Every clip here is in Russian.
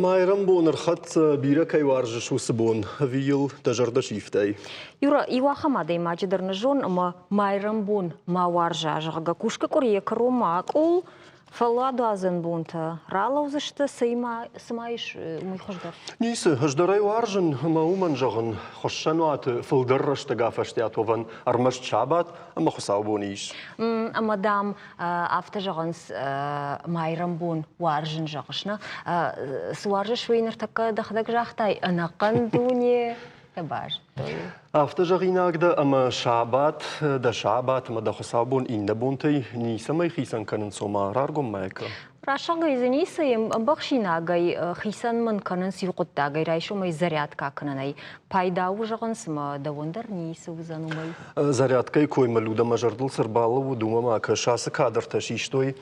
Майрам бонар хат бира кай варжа шусбон вил тажарда шифтай. Юра, ива хамада имаджидарна жон, ама майрам бон ма варжа жага кушка кория каромак ол фаладу азен бонта ралаузышта сымайш мыйхождар. Нисе хождарай варжан мауман жаган хошшануат филдеррашта гафаштиатован армаш чабат ама хосау бониш. Амадам афта жаганс майрам бон варжан жагашна сваржа швейнер така дахдаг жахтай анакан дуне табаж. Афта жагинагда ама шабат да шабат ама да хосау бон инда бонтай ниса май хисан канен сома раргом майка. Рашага изениса им бахшинагай хисан ман канен силкоттагай райшо май зарядка кананай пайдау жагансма да вондар ниса узанумай. Зарядкой кой малуда мажардл сарбалову думама кашаса кадр ташиштой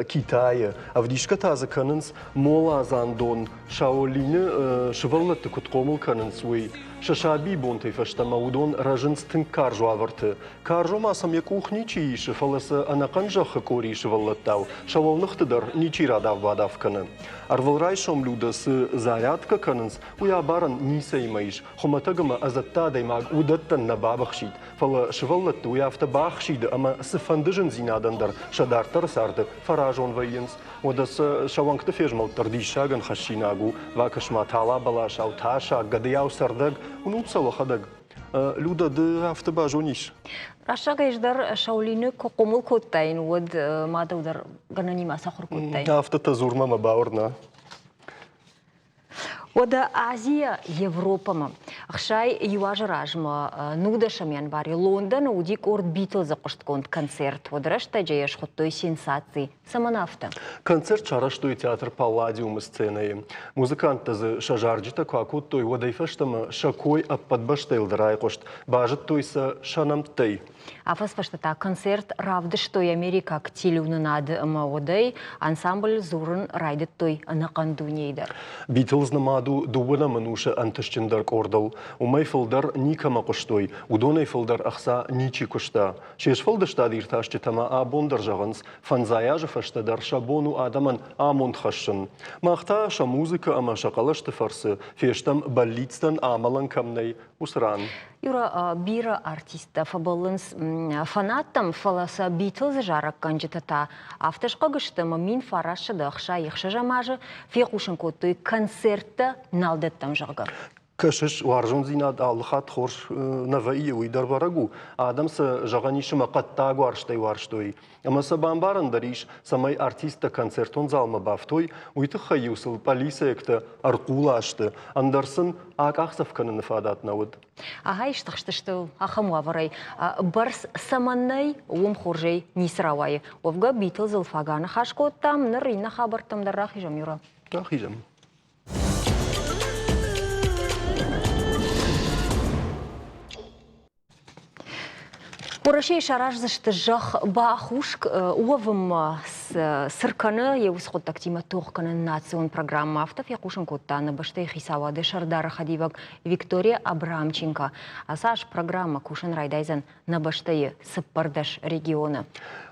Китая. А вдишка таза каненс мола зандон шаолине шевалнат куткомул каненс уй шашаби бонтай фашта маудон ражинстын каржу аварты. Каржу масам я кухни чииши фаласа анаканжаха кори шеваллаттау. Шаволнахтыдар ничи радав бадав канен. Арвалрай шомлюда с зарядка каненс уя баран ниса имаиш. Хоматагама азаттадай маг удаттан на бабахшит. Фала шеваллатты уя автобахшит, ама сфандыжен зинадандар шадартар сарды фаражон вайенс. Одас шаванкта фежмал тардишаган хашинагу вакашма тала балаш ауташа гадаяу сардаг унутсала хадаг. Люда да автобажониш. Рашага иждар шаулины кокомул коттайн уд мадаудар гананима сахур коттайн. Автата зурмама баурна. Ода Азия, Европама. Ахшай юажаражма нуда шамян бари Лондон удик орд Битлза коштконд концерт. Одрашта джаяш хоттой сенсации. Саманафта. Концерт чараштой театр Палладиум сценой. Музыкант за шажарджита квакут той водайфаштама шакой аппадбаштейлдрай кошт. Бажет тойса шанамтей. А фаспаштата концерт равды что Америка активно над маодой ансамбль зурын райдет той анакандунейдар. Битлз намаду дубана мануша анташчендар ордал. Умай филдар никама коштой. Удонай филдар ахса ничи кошта. Чеш филдашта дирташчетама абондар жаганс фанзаяжа фаштадар шабону адаман амонд хашшын. Махта ша музыка ама шакалашты фарсы. Фештам баллицтан амалан камней усран. Юра бира артиста фабалынс фанаттам фаласа Битлз жарак канжетата. Авташка гыштама мин фарашы дақша ихша жамажы фекушын коттой концертта налдеттам жага. Кашыш варжон зинад алхат хорш наваие уйдар барагу. Адамса жаганишыма катта гуарштай варштой. Амаса бамбаран дариш самай артиста концертон залма бафтой уйты хаюсыл полисаекта аркулашты. Андерсон акахсов канын фадат науд. Ага иштахштышты ахаму аварай. Барс саманнай ом хоржей нисравай. Овга Битлз алфагана хашкоттам нарина хабартам дарах ижам юра. Так ижам. Порашей шараж зашты жах бахушк увым сырканы еус хоттактима тоқканы национ программа автов якушын коттаны баштай хисавады шардара хадивак Виктория Абрамченко. Асаш программа кушын райдайзан на баштай сыппардаш региона.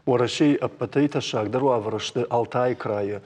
Порашей аппатайта шагдару аврашты Алтай края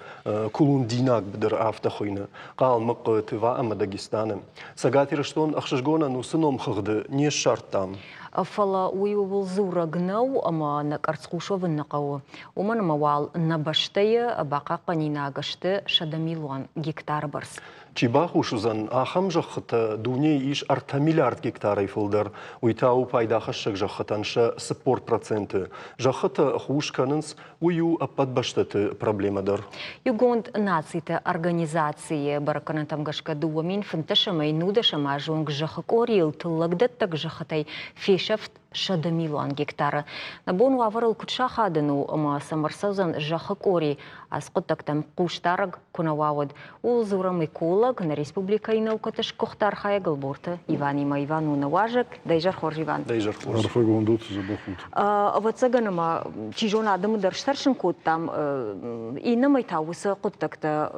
кулундинак бдыр автохойны. Қалмық тыва ама Дагестаны. Сагатирыштон ахшашгона нусыном хыгды не шарттам. Фала уйвул зура гнау ама на карцкушовын нақау. Уман мавал на баштая бақа қанина агашты шадамилуан гектар барс. Чибах ушузан ахам жахыта дуне иш арта миллиард гектарай фылдар. Уйтау пайдаха шак жахытанша спорт проценты. Жахыта хушканынс ую аппадбаштаты проблемадар. Югонд нацита организации бараканатам гашка дуамин фанташамай нудашама жонг жахык орил тыллагдаттак жахытай фешафт шадамилуан гектара. Набон ваварыл кутша хадыну ама самарсаузан жахык ори асқыттактам куштараг кунававад. Ул зурам эколог на республика и наукаташ кохтар хаягыл борта Иванима Ивану наважак дайжар хорж Иван. Дайжар хорж. Арфагондут забахут. Вацаганама чижон адамы дарштаршын коттам и намайтаусы куттакта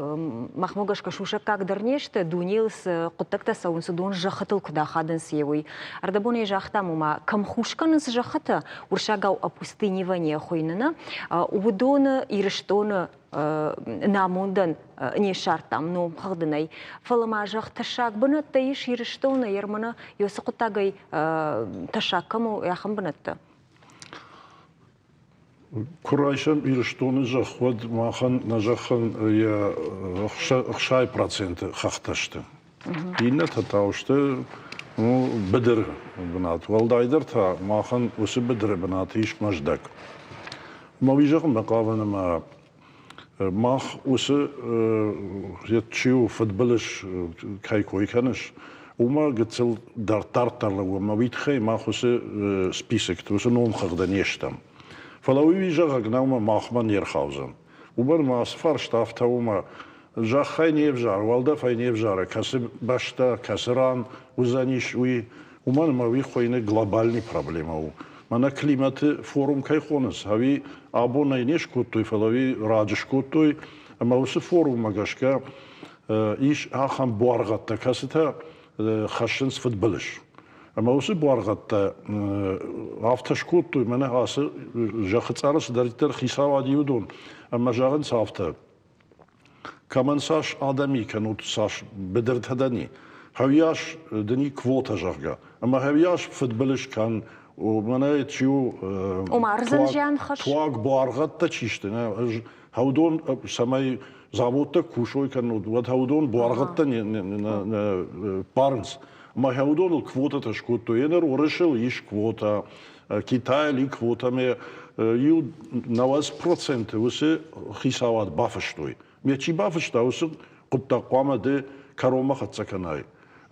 махмогашка шуша как дарнеште дунилс куттакта саунсы дон жахытыл куда хадын севой. Ардабоне жахтам ума камхушканыс жахыта уршагау опустынивание хойнына увудона ирыштона намундан не шартам ном хагдынай фаламажах ташак бынатта иш ирштона ермана йосыкутагай ташаккаму яхам бынатта. Курайшам ирштоны жахвад махан нажахан я хшай проценты хахташты. Инна татаушты ну бедер бнат. Валдайдер та махан усы бедер бнат иш маждак. Мавижахм бакавана ма мах усы ятчиу футболиш кайкой каныш. Ума гцел дар тартарла ума витхей мах усы список тусы ном хагда нештам. فلوی جاگ نام ماخمان یرخوزن. اوبر ماسفار شتافت اوما جاخای نیفجار والده فای نیفجاره کسی باشتا کسران وزنیش وی اومان ماوی خوینه گلوبالنی پروبلم او. من کلیمات فورم کی خونس هاوی آبونه نیش کتوی فلوی راجش کتوی اما اوس فورم مگشکا ایش آخام بارگات کسی تا خشنس فوتبالش. اما اوس بارگات آفتش کوتوی منه آس جاخت آرس دریتر خیساوادی ودون اما جاگن سافته کمان ساش آدمی کنوت ساش بدرت هدانی هویاش دنی کوتا جاگا اما هویاش فوتبالش کن و منه تیو ومارزن جان خش تواق بارگات تا چیشته نه هودون سمای زابوت کوشوی کنود و هودون بارگات تا نه پارنس ما هودون الكوتا تشكوتو ينر ورشل يش كوتا كيتاي لي كوتا مي يو 90% وسه خيساوات بافشتوي مي تشي بافشتا وسه قبطا قوامه دي كاروما خطسكناي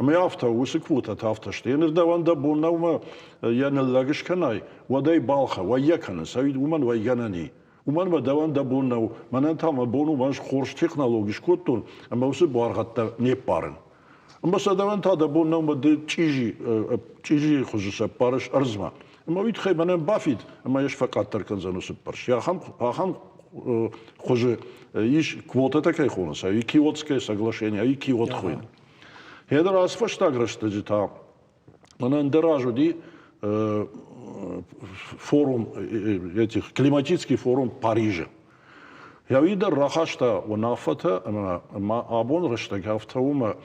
اما يافتا وسه كوتا تافتشت ينر دوان دا بونا وما ينلاغش كناي وداي بالخه ويكن سويد ومن ويغنني ومن ما دوان دا بونا من تام بونو ماش خورش تكنولوجيش كوتون اما وسه بارغتا نيبارن اما صدقان تا دبون نام بده چیزی خصوص پارش ارزما اما وید خیلی من بافید اما یش فقط ترکن زنو سپارش یا هم خوش ایش کوتا تکی خونس ای کیوتسکه соглашение ای کیوت خوین هدر اسفش تاگرشته جتا من اندراجو دی форум этих климатический форум Парижа. Я видел рахашта у нафата, абон раштаг автаума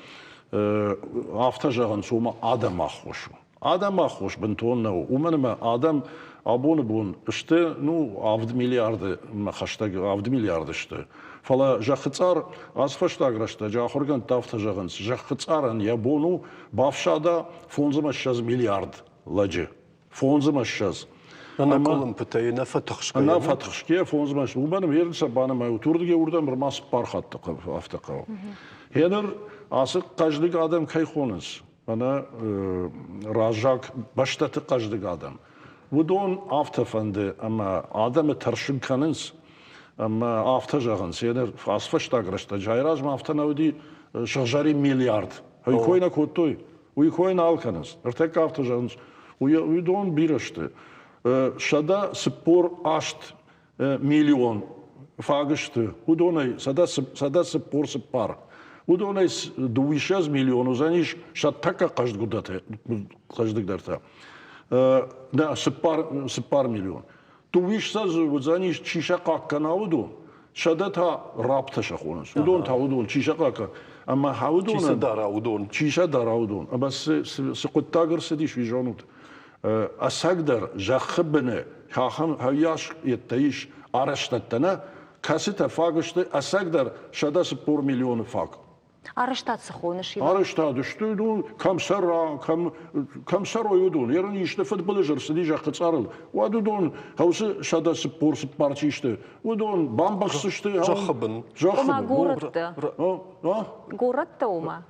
автожаган сума адам ахошу. Адам ахош бентоннау. Уманма адам абон бун ште ну авд миллиарды хаштаг авд миллиарды ште. Фала жахцар асфаштаг рашта жахорган тафтажаган жахцаран ябону бавшада фонзама шаз миллиард ладжи. Фонзама шаз. أنا كلهم بتاعي نفتحش كي. أنا فتحش كي فونز ماش وبنا ميرن سبانا ما يطورد كي وردا مرماس بارخات أفتقوا. هنر عصق قجدك آدم كي خونس. أنا راجاك بشتت قجدك آدم. ودون أفتفند أما آدم ترشن كننس. أما أفتجاهنس هنر فاسفش تاجرشت جايراج ما أفتناودي شجري مليارد. هاي كوينا كوتوي. ويكوين آلكنس. ارتك أفتجاهنس. ويدون بيرشته. شدا سپور 8 میلیون فاگشته ودونای سدا سپور سپار ودونای 2,6 میلیون زنیش شد تکا قشت گودته قشتگ درتا نه سپار میلیون 2,6 زنیش چیشه قاک کناودون شدا تا رابطه خونس ودون تا ودون چیشه قاک اما هودون چیشه داراودون اما سقطاگر سدیش ویجانود أسقدر جخبنا خاهم هياش يتعيش أرشتنا كاسيت فاقشت أسقدر شدا 4 مليون فاق. أرشتات سخونة شيء. أرشتات دشتودون كم سرا يدون يرني يشتفت بلجر سدي جاخت صارل وادون هوس شدا 4 بارتيشته ودون بامبخسشته جخبن. وما غورت. غورت وما.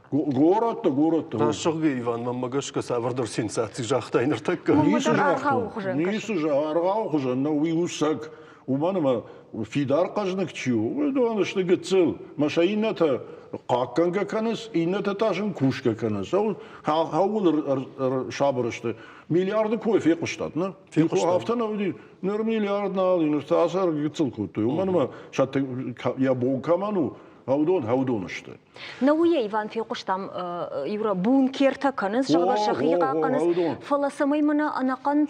غورت. راشقي إيفان ما مجش كسافردر سينساتي جاخت إنرتك. نيسو جارغاو خجن ويوسك ومانما في دار قجنك تشيو ودون اشتقتسل مشاينته قاكنجا كنس إنته تاشن كوشكا كنس هاول شابرشته مليارد كوي في قشطتنا في قشطتنا ودي نور مليارد نالي نستأثر قتسل كوتو ومانما شات يابو كمانو هودون اشته نوية إيفان في قشتم يورا بون كيرتا كنز جغدا شقيقة كنز فلا سمي منا أنا قن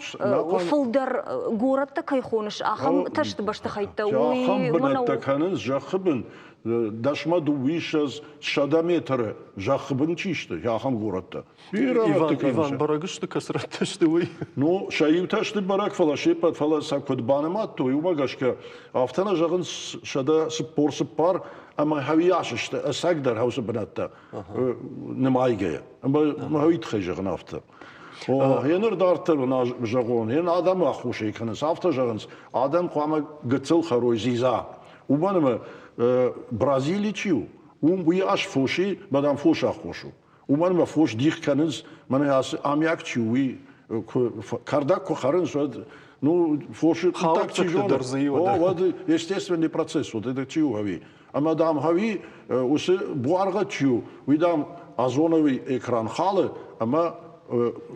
فلدر غورتا كيخونش أخم تشت باش تخيتوي أخم بنتا كنز جاخبن داشما دويشز شاداميتر جاخبن چيشته يا أخم غورتا إيفان براغشت كسرت تشتوي نو شايب تشت براك فلا شيبات فلا ساكود بانمات تو يوما غاشكا أفتنا جاغن شادا سبور سبار أما هوي عششت أساقدر هاوس بناتا نمايجيا أما هوي تخيجغن أفتا هنر دارتر جاغون هن آدم أخوشي كنس أفتا جاغنس آدم قواما قتل خروي زيزا وبانما برازيلي تشيو وي أش فوشي بدام فوش أخوشو وبانما فوش ديخ كنس من هاس أمياك تشيوي كارداك كخارن سواد ну, фоши так тяжело. Вот естественный процесс, вот это чего хави. А мадам хави, усе буарга чего, видам озоновый экран халы, ама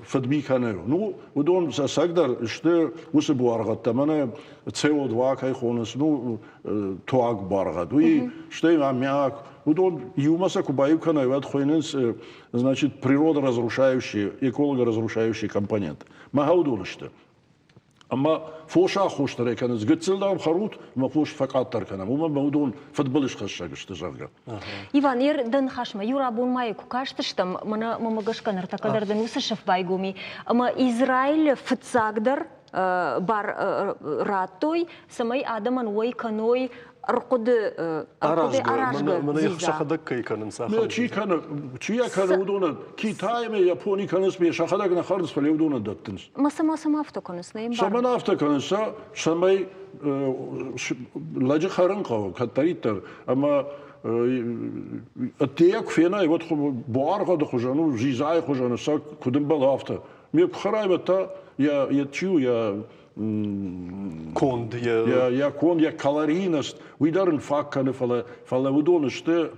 фадмиканер. Ну, удон засагдар, что усе буарга, там она CO2 кайхонас, ну, туак барга. Дуи, что им аммиак. Удон юмаса кубаевкана, вот хойнес, значит, природоразрушающий, экологоразрушающий компонент. Магаудон что? أما فوش أخوش ترى كان زقتل دام خروط ما فوش فقط ترى كان وما بودون فضبلش خشة اشتجارجا. إيفان ير دن خشمة يورا بون ما يكو كاشتشتم منا ممجش كان ارتقدر دن وسشف بايقومي أما إسرائيل فتزاقدر بار راتوي سماي آدمان وي كانوي أرقد أراشجا من يخشى خدك كي كان نساخ. ما شيء كان ودونا كيتاي ما يابوني كان اسمه شخدك نخرج فليودونا دتنس. ما أفتو كنس نيم. ما أفتو كنس سماي لاجي خارن قاو كتريتر أما التياك فينا يبغى بوارقة دخوجانو جيزاي خوجانو ساك كدم بالافتا. ميك خراي بتا يا تشيو يا كوند يا كوند يا كالورينست ويدارن فاكن فلا ودون شته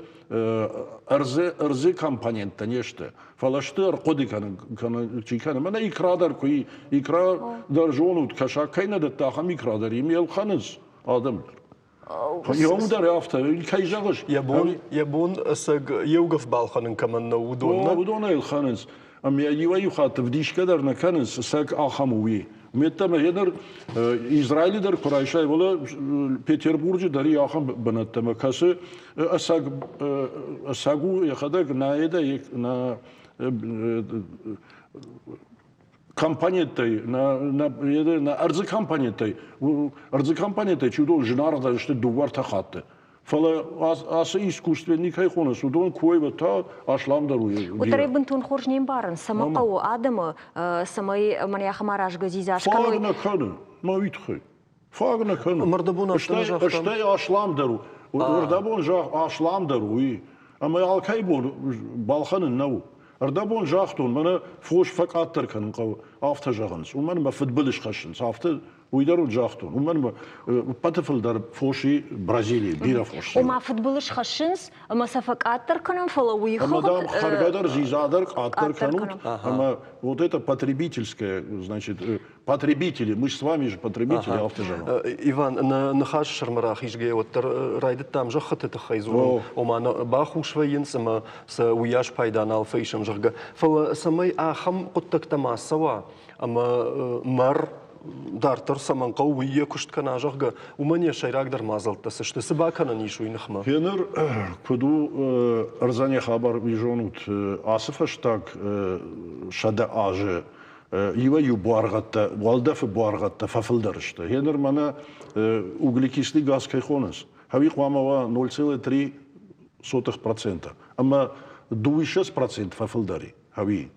ارزي كومبوننت نيشته فلا شته رقدي كان شي كان من يكرادر كوي يكرا در جونود كشا كاينه دتا خم يكرادر يميل خنز ادم يوم در يافتا كايجاغش يبون اسق يوقف بالخن كمان ودون الخنز ام يجي يخاطب ديش كدر نكنز ساك اخموي متى ما يدر إسرائيل در كرايشة ولا بيتربورج دري آخم بنت ما كاسه أساقو يخدك نايدا نا كامبانيا تاي نا أرز كامبانيا تاي شو جنار ده شت دوار تخاطه فلا أصلا إسكوستني كاي خونه سودون كوي بتا أشلام دروي. وترى بنتون خورج نيمبارن سما قو آدم سماي من يخمراش جزيزاش كانوا. فاغنا كانوا ما ويتخي. فاغنا كانوا. مردبون أشتاي أشلام درو. وردبون جا أشلام دروي. أما يالكايبون بالخن النو. أردبون جاختون منا فوش فقط تركن قو أفتا جاغنس ومن ما فدبلش خشنس أفتا ويدارو جاختون ومن باتفل در فوشي برازيلي بيرا فوشي وما فدبلش خشنس أما سفك آتر كنن فلوي أما دام خرجادر زيزادر آتر كنут أما вот это потребительское, значит, потребители, мы же с вами же потребители автожара. Иван, нахаш шармарах изге вот райдет там же хаты тахайзу, омана баху швейн сама с уяш пайданал фейшем жага. Фала самай ахам قطك تماسوا أما مر دارتر سمن قوية كشت كنا جرجا ومن يشيراك در مازل تسشت سبا كنا نيشو ينخما. هنر كدو أرزاني خبر بيجونوت آسفش تاك شدا آج يوا يبوارغت والدف بوارغت ففلدرشت. هنر منا углекислый газ кайхонас. Хави قواموا 0,3%. أما 2% ففلدري هاوي.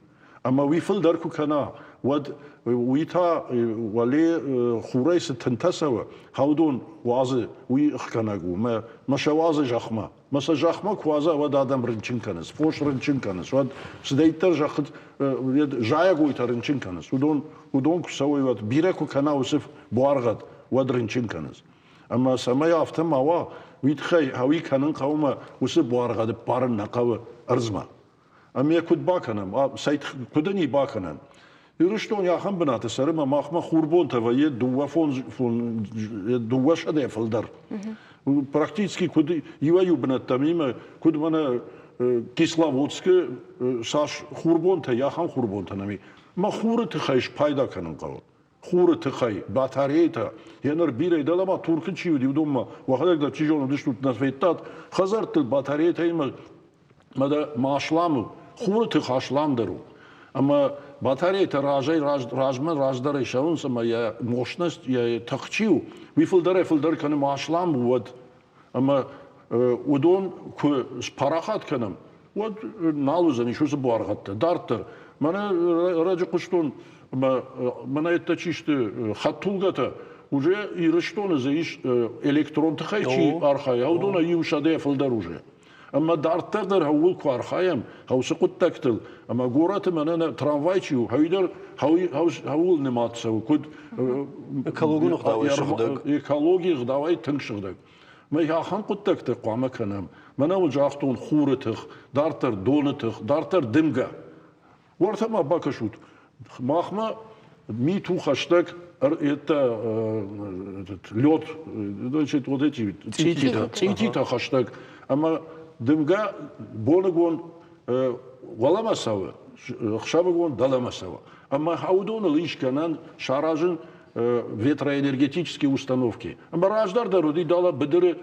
أما ويفلدر كنا ود ويتا ولي خوريس تنتسوا هودون وازه ويخكناغو ما شواز جخما ما سجخما كوازا ود ادم رنچين كنس فوش رنچين كنس ود سديتر جخت جايغو يترنچين كنس ودون كسوي ود بيركو كنا وسف بوارغت ود رنچين كنس اما سمايا افتما وا ويتخي هاوي كنن قوما وسف بوارغت بارن نقاو ارزما أم يكود باكنام سيد كودني باكنام Ирштон яхан бната сары махма хурбон това е дуа фон дуа шаде филдер. Практически куди иваю бната мима куди мана Кисловодске саш хурбон та яхан хурбон та нами. Ма хуры тхайш пайда канын қау. Хуры тхай батарея янар бире далама туркы чиуди удумма. Вахадагда чижону дыштут на светат. Хазартыл батарея има мада машламу. Хуры тхашламдару. Ама батарея раждары шаунса моя мощность я тахчил. Вифилдер каны машлам вот. Ама удон к спарахат канам. Вот налузани что за баргатта. Дартер. Мана ради куштон мана это чисто хатулгата уже и рештоны заиш электрон тхайчи архай. Аудона юшаде филдер уже. Ама дартер хаул квархаям хаусы куттактыл. Ама гораты мана трамвайчиу хаул нематсау куд экология давай тыңшыгдак. ما يخان قدك تقوم كنام من أول جاختون خورتخ دارتر دونتخ دارتر دمجة ورثما باكشوت ماخما ميتو خشتك это лед значит вот эти цитита хаштаг ама дымга бонагон валамасава хшабагон даламасава ама хаудон лишканан шаражин ветроэнергетические установки. Бараждар роди дала бедere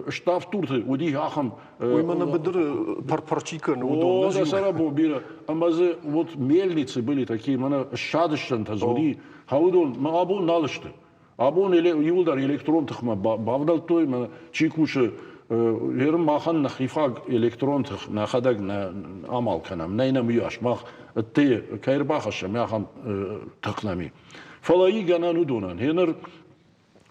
штаф турты, уди ахам. Ой, мана бедere парчика, О, да сарабо бира. Амазы вот мельницы были такие, мана шадышан тазуди. Хаудон, ма абон налышты. Абон юлдар электрон тахма бавдал той, мана чикуши ерм махан на хифаг электрон тах на хадак на амал канам. Найна мияш мах те кайрбахаша мяхам тахнами. فلاي جانا ندونان هنر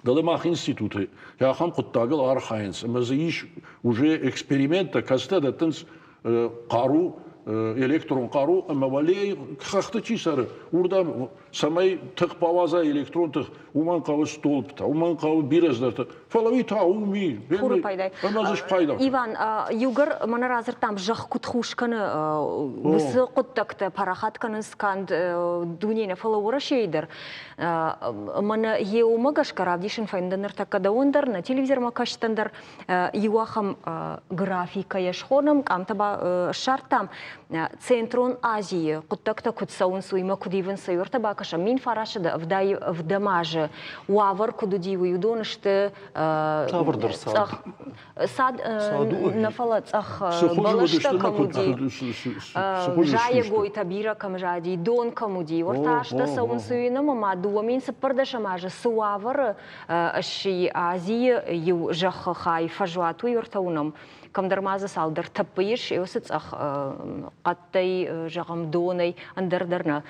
دلماخ институты я хам куттагыл архайнс мазыиш уже эксперимента кастада тынс қару электрон қару ама валей хахты чисары урда самай тық паваза электрон тық уман қавы столбта уман қавы бираздарта фалави тауми Хуры пайдай. амазыш пайда Иван, югар мана разыр там жақ кутхушканы высы куттакты парахатканы сканд дунейна фалаура шейдер. Мана еума гашкарав дишін файнданыр такада ондар на телевизор макаштандар юахам графика яшхонам камтаба шартам Центрон Азии куттакта кутсаун суйма кудивен сайорта бакаша мин фарашыда в дамаже уавар кудудиву юдонышты Тавырдыр сад. Сад нафала цах балашта камуди жая гой табира камжади дон камуди орташта саун суйна мама дуамин сапырдаша мажа суавар ши Азии ю жах хай фажуату йортаунам камдармаза салдар таппыйш еосыц ах қаттай жағам донай андырдарна.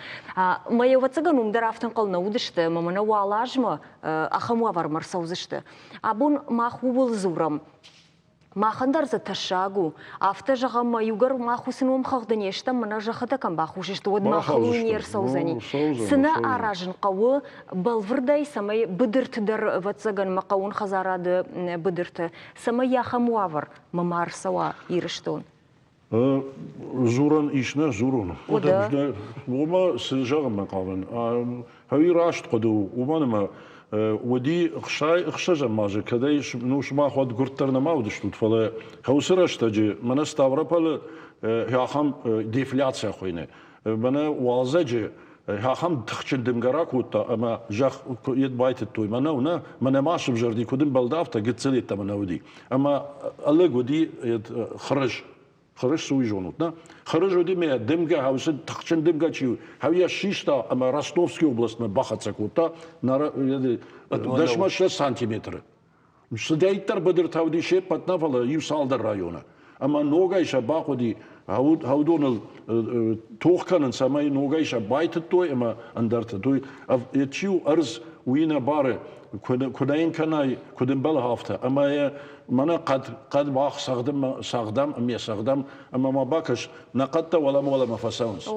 Мая вацыган умдар афтан қална удышты, мамана уалажма ахамуа вармар саузышты. Абун маху был зурам. Махандар за ташагу, афта жағам маюгар махусын омхағдан ештам, мана жақыда кам бахушышты, од махуынер саузани. Сына аражын қауы балвырдай самай бұдыртыдар вацыган мақауын хазарады бұдырты. Самай яхамуавар мамар сауа ирыштон. Зуран ишна зурун. Ода. Ома сыжағым мен қалын. Хауи рашт қоду, оманыма ودي خشاجة ماجي كذا نوش ما خد قرطرنا ما ودش تطفله هوسرش تجي من استغرب هي خام ديفلاتسيا خوينه من وازجي هي خام تخشن دمجراك وتا أما جاخ يد بايت التوي من هنا من ماشي بجردي كودن بلدافتا قد سليت من ودي أما الله ودي خرج سوي جونوتنا خرج ودي ما دمجا هاوس تخشن دمجا تشيو هاويا شيشتا أما راستوفسكي область ما بخاتسك وتا نرا دشما 6 سنتيمتر سدايتر بدر تاودي شيء بتنا فلا يوسالدر رايونا أما نوغايشا باقودي هاودون توخكانن ساماي نوغايشا بايت توي أما أندرت توي يتشيو أرز وينا باره كودين كناي كودين بالهافتا أما منا قد باخ ساغدم أمي ساغدم أما ما باكش نقطة ولا ما فساونس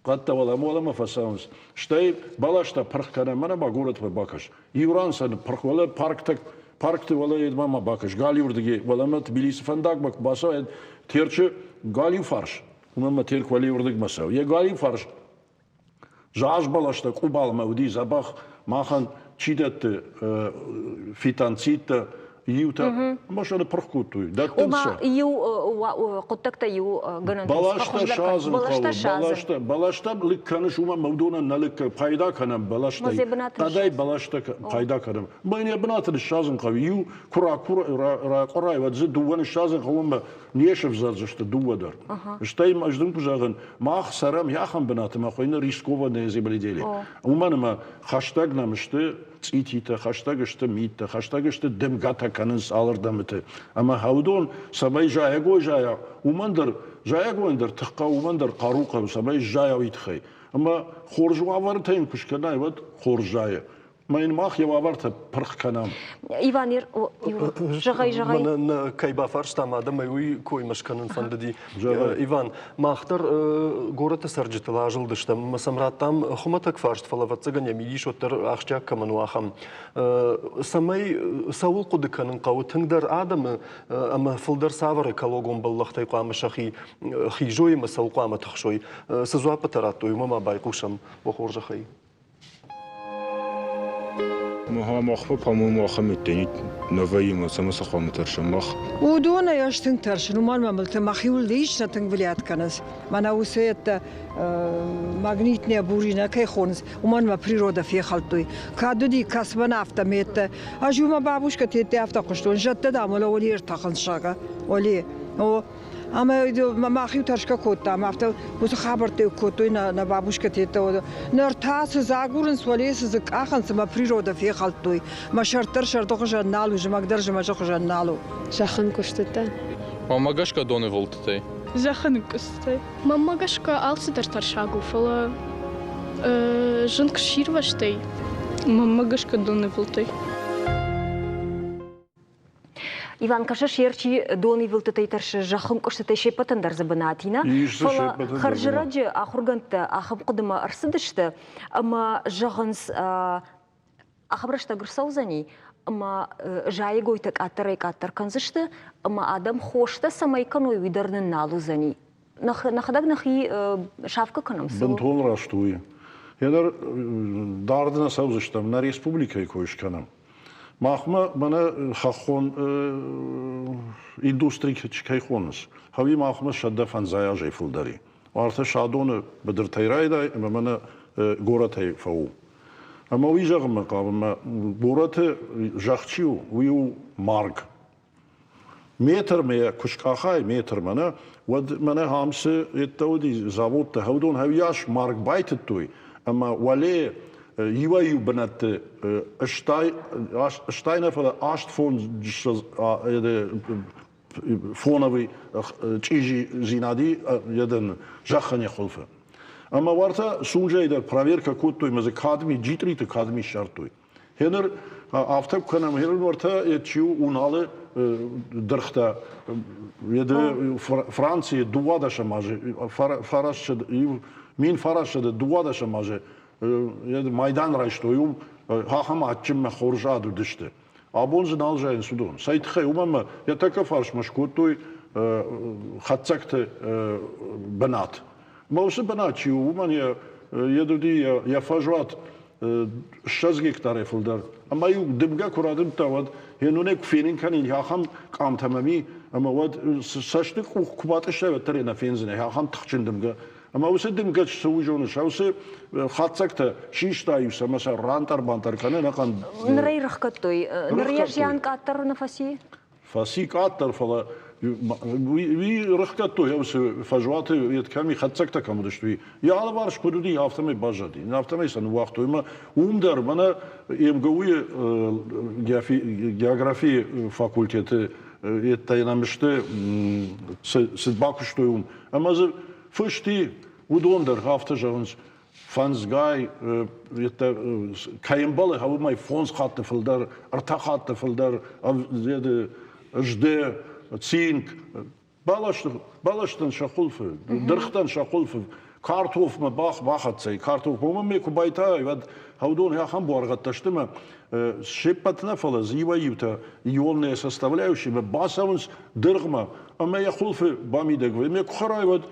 قد ولا ما فساونس شتاي بالاشتا парк كنا منا باغورت باكش يوران سن парк ولا парк ولا يدما ما باكش غاليوردغي ولا ما تبليس فندق باك باسو تيرچ غاليو فارش وما تير كواليوردغ مساو يا غاليو فارش жаж балашта кубал мауди забах махан чидат фитанцит юта машина прохкутуй да Ома ю коттакта ю ганан. балашта шазын балашта лик каныш ума мавдуна налик пайда канам балашта тадай балашта пайда канам майне бнатыр шазын кави ю кура курай вадзы дуван шазын кавума нешев задзышта дувадар штай маждын кужагын мах сарам яхан бнаты махойны рискованное земледелие уманыма хаштаг намышты цитита хаштагышты митта хаштагышты демгата канынс алырдамыты ама хаудон сабай жаягой жая умандыр жаягойндыр тыққа умандыр қаруқа сабай жая уйтхай ама хоржуа вартайын күшканай вот хоржая Mijn mag je wel wat perk kanam. Иванир, жагай. На кайбафар штамада маюй кой машканын фандadi. Иван, махтар гората сарджитала жылды штам. Масамраттам хуматак фаршт фалаватсаган ямидиш оттар ахчак камануахам. Самай саул кудыканын кау тыңдар адамы ама фылдар савар экологон баллахтай куамы шахи хижой масау куамы тахшой. Сазуа патарату мама байкушам бохор жахай. مخفف همون مخمت تنيت نوعی مسامس خامت ترشمخ. ودونا يشتن ترشن وما مملت مخيول ليش نتنق بليات كنس. ما وسيت ماغنيتني بورينا كي خونس وما ما بريرودا في خلطوي. كادو دي كسبنا أفتميت. أجو ما بابوش كتير أفتقشتون جت دامولا ولي ارتقن شاقة ولي هو أما ما خيو ترشكا كوتا ما أفتو بس خبرتي كوتوي نا بابوش كتير نرتاس زاغورن سوليس زك أخن سما بريرودا في خلطوي ما شرط خشان نالو جمع قدرش ما خشان نالو Жахан куштата. Мамагашка доны волттай. Жахан кустай. Мамагашка алсыдар таршагу фала. Жынк ширваштай. Мамагашка доны волттай. Иван каша шерчи доны волттай тарш жахан кушттай шепатандар забанатина. Фала харжраджи ахурганта ахам кудыма арсыдышты. Ама жаганс ахабрашта гурсаузани. Ама жайгой так аттар канзышты, ама адам хошта самай каной видарнын налузани. Нахадаг нахи шавка канам су. Бентон раштуи. Ядar дардына саузыштам на республикай коиш канам. Махма бана хахон индустрик чкайхонс. Хави махма шаддафан заяжай фулдари. Арта шадоны бдыртайрайдай, мана горатай фау. Ама уйжағыма қабыма, бораты жақчиу, уйу марг. Метр ме, күшқақай метр мана, вад мана хамсы еттауди заводта, хаудон хавияш марг байтыттуй. Ама вале юаю банатты, штайнафада ашт фоновый чижи зинади, яден жақхане холфа. Ама варта сунжайдар проверка куттой мазы кадми джитрит кадми шартой. Хенер автап канам хенер варта ечу уналы дырхта еде Франция дуадаша маже фараш мин фараша дуадаша маже еде майдан райштоюм хахам атчим хоржаду дышты. Абонзы налжайын судон. Сайтхай умама я така фарш машкуттой хатцакты банат. Маусы баначи уман едуди я фажват 6 гектар фулдар. Ама ю дымга курадым тавад хенуне кфенин канин яхам камтамами ама вад саштык кубатышта ветерина фензине яхам тахчин дымга. Ама усы дымга сужоны шаусы хатсакта шиштаюса маса рантар бантар канен ақан. Нрей рахкаттой. Нрей жан каттар на фаси. Фаси каттар фала وی رخت تو یا سه فجوات یه کمی خدسکتا کمودشتی یا حالا بارش کدودی هفتمی باجدی این هفتمی سن وقتی ما در من امگوی geografi fakülteti yetaynamıştı siz bakıştıyım ama ze fıştı udonder hafta jans fansgay yette kayınbalı hava may fons hattı fıldar arta hattı fıldar zede jde Цинк, балаштан шахулфы, дырхтан шахулфы, картоф ма бахатцай, картоф помаме кубайта, вад хаудон яхам буаргатташтыма, шеппатна фала зиваюта ионные составляющие, басавунс дыргма, а ме яхулфы бамидагвы, ме кухарай вад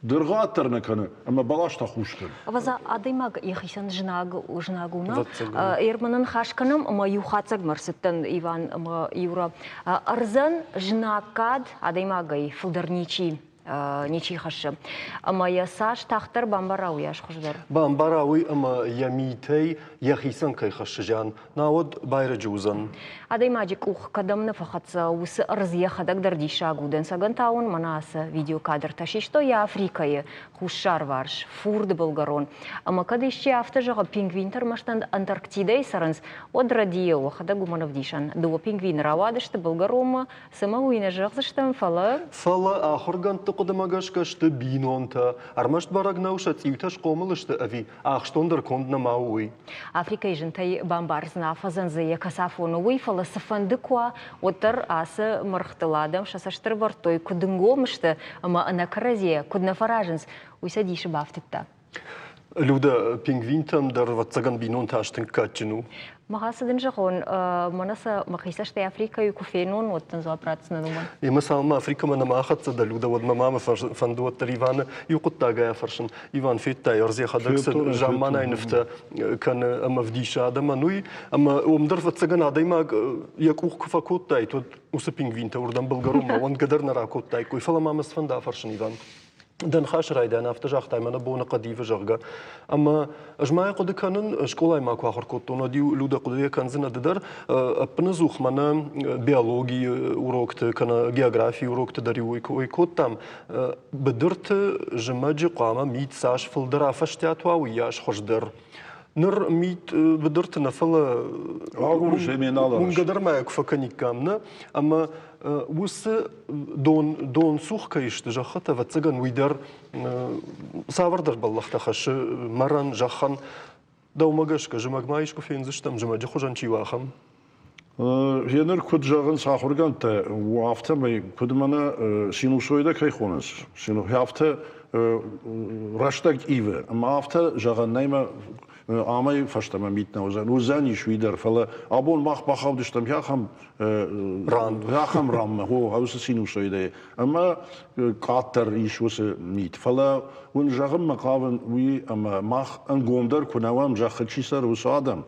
درغاتر نکنه اما بالاش تا خوش کن Ваза адаймаг яхисан жнагуна. Ватсагуна. Ерманын хашканым ма юхацаг марсыттан Иван ма юра. Арзан жнакад адаймагай филдерничи ничи хашы. Ама ясаш тахтар бамбарау яш хуждар. بامبراوي أما يميتي يخيسن كي خشجان ناود باير جوزن Адаймаджик ух кадамны фахатса усы арзия хадак дардиша гуден сагантаун манаса видео кадр таши, что я Африкае хушар варш фурд болгарон. Ама када еще автожага пингвинтер маштан Антарктидой саранс от радио хадак гуманов дишан. До пингвин равадышты болгарома самауина жахзаштан фала. فلا آخرگان تقدم گشت بینون تا ارمشت برگ نوشت ایوتش قوملشت اوی آخشتون در کند نماوی Африка ижентай бамбарзна фазанзыя касафоновый фаласафандыква отыр асы мырхтыладым шасаштыр вартой кудынгомышты ама анакаразия куднафаражынс уйса диши бафтытта. لودا پینگوین تام در واتساگان بینون تاشتن کاتجنو Махасадын жахон манаса махисаштай Африка ю куфенон оттан зоапратсна думан. и مثلا ما أفريقيا ما نماخت ده لودا ود ماما فندو التريفان يقط تاجا فرشن إيفان فيت تاير زي خدك جامانا ينفتا كان أما فديش هذا منوي أما ومدر فتسجن هذا ما يكوخ كفاكوت تاي تود وس بينغوين تاوردن بلغروما وان قدر نراكوت تاي كوي فلا ما مسفندا فرشن إيفان دن خاش رايدان افتجاخ تايمنا بونا قديفه جرجا اما اجماع قد كانن شكولاي ماكو اخر كوتونا دي لودا قد كان زنا ددر بنزوخ منا بيولوجي وروكت كان جيوغرافي وروكت دري ويكوت تام بدرت جماجي قامه 100 ساش فلدرا فشتاتوا وياش خشدر نر ميت بدرت نفلا ونقدر ما يكفى كامنا اما وس دون سوخ كيشت جخته وتسجن ويدر سافردر بالله تخش مرن جخن دو ماجش كجماج ما يشكو فين زشتم جماج خوجن شي واخم هنر كود جاغن ساخورگان تا وافته می كود منا سينوسويدا كاي خونس سينو هافته راشتاك ايفه اما هافته جاغن نيما آمای فشتم میتونه وزنی شویدر فلا آبون ماخ بخواب داشتم یا خم رام هو هاوس سینوسویده اما کاتر ایش وس میت فلا ون جاغم مقابن وی اما ماخ انگومدر کنوام جاخ چیسر وس آدم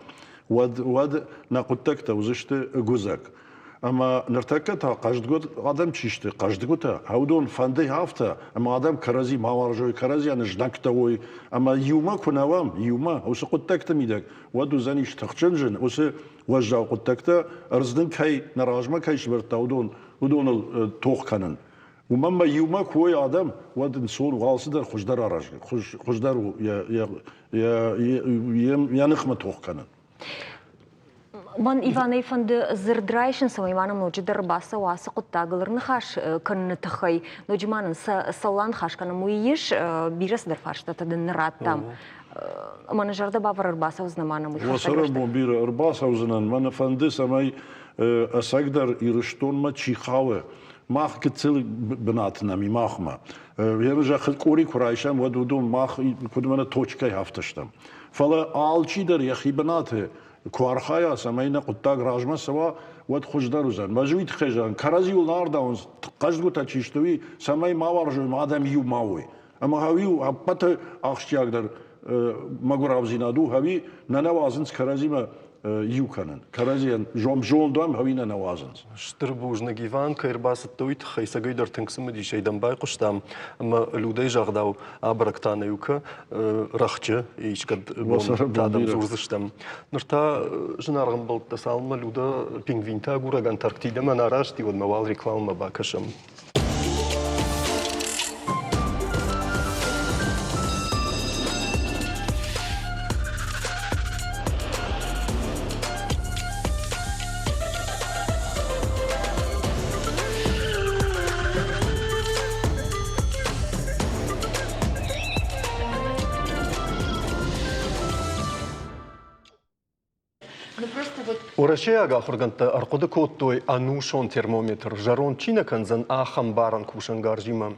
ود نقطتك توزشت جوزك اما نرتكت قاجد قد آدم چیشته قاجد قد هودون فندی هفته اما آدم کرازی ماورجوی کرازی انش نکتوی اما یوما کنوام یوما اوس قد تکت میدک ودو زنیش تخچنجن اوس وجا قد تکت ارزدن کی نراجما کیش برت ودون توخ کنن ومما يوما كوي آدم ود نصور غالصدر خوشدر آراج خوشدر يا نخمة توخ کنن من إيفاني فند زردرايشن سوي معنا موجود درباسة واسق التاجر نخاش كن تخي نوجمان سلان خاش كان مويش بيرس درفاش تتدن راتام من جرد بافر رباسة وزنمانا موي وصار بومبير رباسة وزنان من فند سماي أسقدر يرشتون ما تشيخاوه ماخ كتير بناتنا مي ماخ ما يرجع خد كوري كرايشام ودودون ماخ كود من توچكاي هفتشتم فلا آلچي در يخي بناته كوارخايا سمينا قطاق راجما سوا ود خوشدار وزن مجويت خجان كرازي ولار داونز قجد قطا تشيشتوي سمي ما ورجو مادام يو ماوي اما هاويو هبت اخشتياق در مغور زينادو هاوي ننوازنز كرازي ما يو كانن كرازي جون دوام هاوي ننوازنز شتربوج نجيفان كيرباس التويت خيسا قيدر تنقسم دي شيء دم باي قشتام اما لودي جاغداو ابركتانا يوكا رخجه ايش قد تادم زوزشتم نرتا جنارغم بلت تسالما لودا بينغوينتا غورغان تاركتيدا ما ناراشتي ود موال ريكلام ما باكشم ورشيا غاخرغنت ارقد كوتوي انوشون термометр жарон чина канзан ахам баран кушан гаржима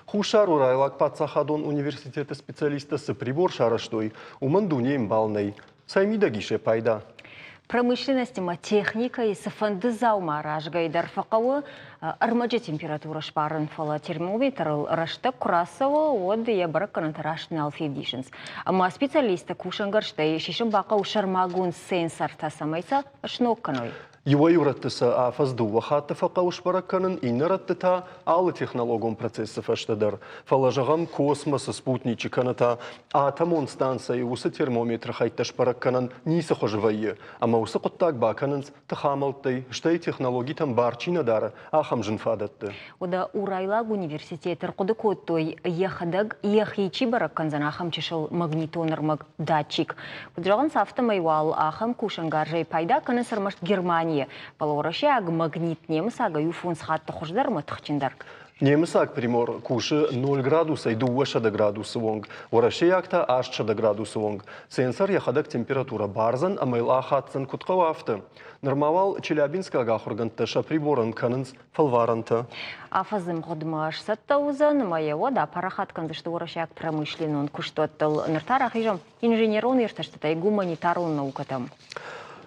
хушар урайлак пацахадон университета специалиста с прибор шараштой умандунем балней саймида гише пайда Промышленности ма техника и сафандызау маражга и дарфакавы армаджи температура шпарын фала термометр рашта курасова от я баракана тарашнал федишнс. Ама специалисты кушангарштай шишим бака ушармагун сенсор тасамайса шнокканой. Его юраттыса афазду вахатты фақауш баракканын иннаратты алы технологион процессы фаштадар. Фалажагам космос спутничи каната атомон станция усы термометр хайташ баракканын нисы хожвайы. Ама усы құттак баканынс тахамалттай штай технологий там барчина дары ахам жинфадатты. Ода Урайлаг университет рқуды коттой ехадаг ехичи баракканзан ахам чешыл магнитонер маг датчик. Удраган сафта майвал ахам кушангаржай пайда каны сармашт Германия. Полуроша магнит немсага юфун схатты хождар матхчиндар. Немсак примор куши 0 градуса и дуаша до градуса вонг. Урашеякта ашча до градуса вонг. Сенсор яхадак температура барзан, а майла хатсан куткавафта. Нормавал Челябинска гахурганта приборан канынс фалваранта. Афазым ходмаш саттаузан, моя вода парахаткан за что урашаяк промышленный он куштоттал нартарах ижам инженерон ирташтатай гуманитарун наукатам.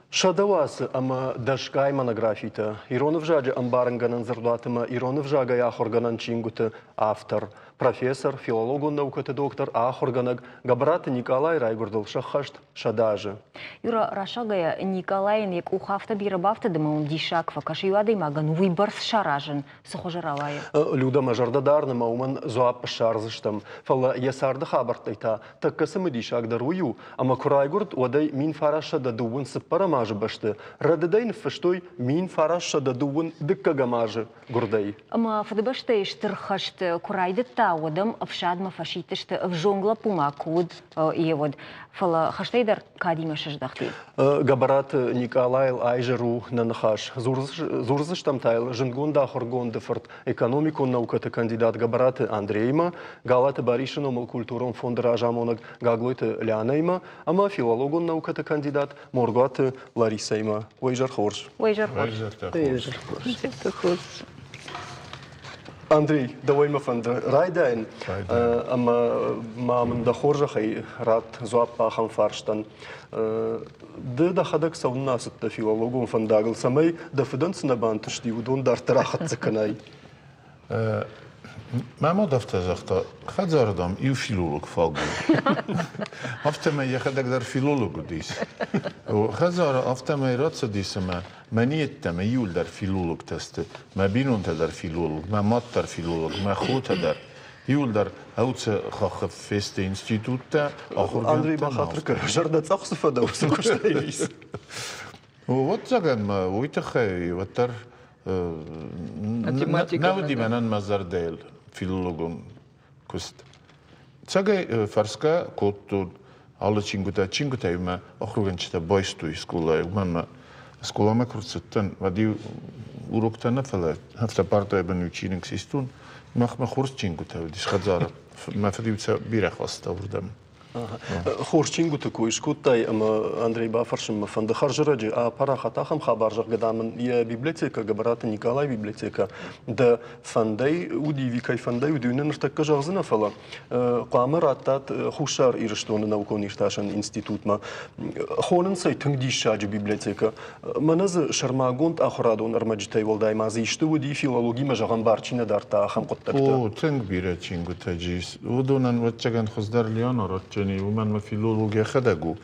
Шадавасы, ама дашкай монографита. Иронов жаджи амбаранганан зарплатыма, Иронов жага яхорганан чингуты автор, профессор, филологон наукаты доктор, ахорганаг, Габраты Николай Райгурдал шахашт шадажи. Юра Рашагая Николаин як ухафта бирабафта дымаун дишак факаши юадый маган выборс шаражен сухожаравая. Люда мажардадарны мауман зуап шарзыштам. Фала ясарды хабартайта, таккасымы дишак дарую, ама Курайгурд уадай мин фараша дадуын сыппара мажы башты. Радыдайн фаштой мин фараша дадуын дыккага мажы гурдай. Ама фадыбашты штырхашт Курайдытта одам авшадма фашитышты авжонгла пума код и вот фала хаштайдар кадима шаждахты. Габарат Николайл Айжеру нанахаш. Зурзыштам тайл жингунда хоргонда форт экономику наукаты кандидат Габараты Андрейма, Галаты Баришином культуром фонда Ражамонок Гаглойты Лянейма, ама филологон наукаты кандидат Моргаты Ларисейма. Уэйжар хорш. Уэйжар хорш. Андрей, давай мы фанда райдайн, ама мамын да хоржахай рад зуап пахам фарштан. Да хадак саунасытта филологон фандагыл самай да фыданс на бантышти удон дартарахат цаканай. Мама давтазахта хазардам ил филолог фалгу. Автема я хадак дар филологу дис. Хазар автема ратса дисама манiyettem yul дар филолог тесте. Ма бинун дар филолог, ма мат дар филолог, ма хот дар yul дар аутса хахф фест институтта Андрей бахатрка жарда цахсыфа да усы куштайвис. Вот загам уйтахай ватар навди манан мазардел филологон куст. Цагай фарска котту alla cinguta ima ohruganchita boistu iskula umama skolama kurtsuttan vadi uruktana fala hafta parto eben uchining sistun mach ma khurs cinguta dis khazara ma fadiwsa birakhwasta urdam خورشینگو تکویش کودای اما اندری بافرشم فند خارجراجی آپارا خطاهم خبرجا قدامن یه بیبلیتیکا گبرات نیکالای بیبلیتیکا ده فندای ودی ویکای فندای ودیونه نرتک جازنا فلا قامراتات خوشار ایرشتون نوکون ایرتاشن انستیتوت ما خونن سایتنگ دیشاج بیبلیتیکا مناز شرماگوند آخرادون ارمجتای ولدای مازیشتو ودی فیلولوژی مجاگان بارچینه دارتا خم قطعتا. او تنگ بیره چینگو تجیس ودونن وچگان خزدار لیانارات ومن ما فيلولوجيا خدقوا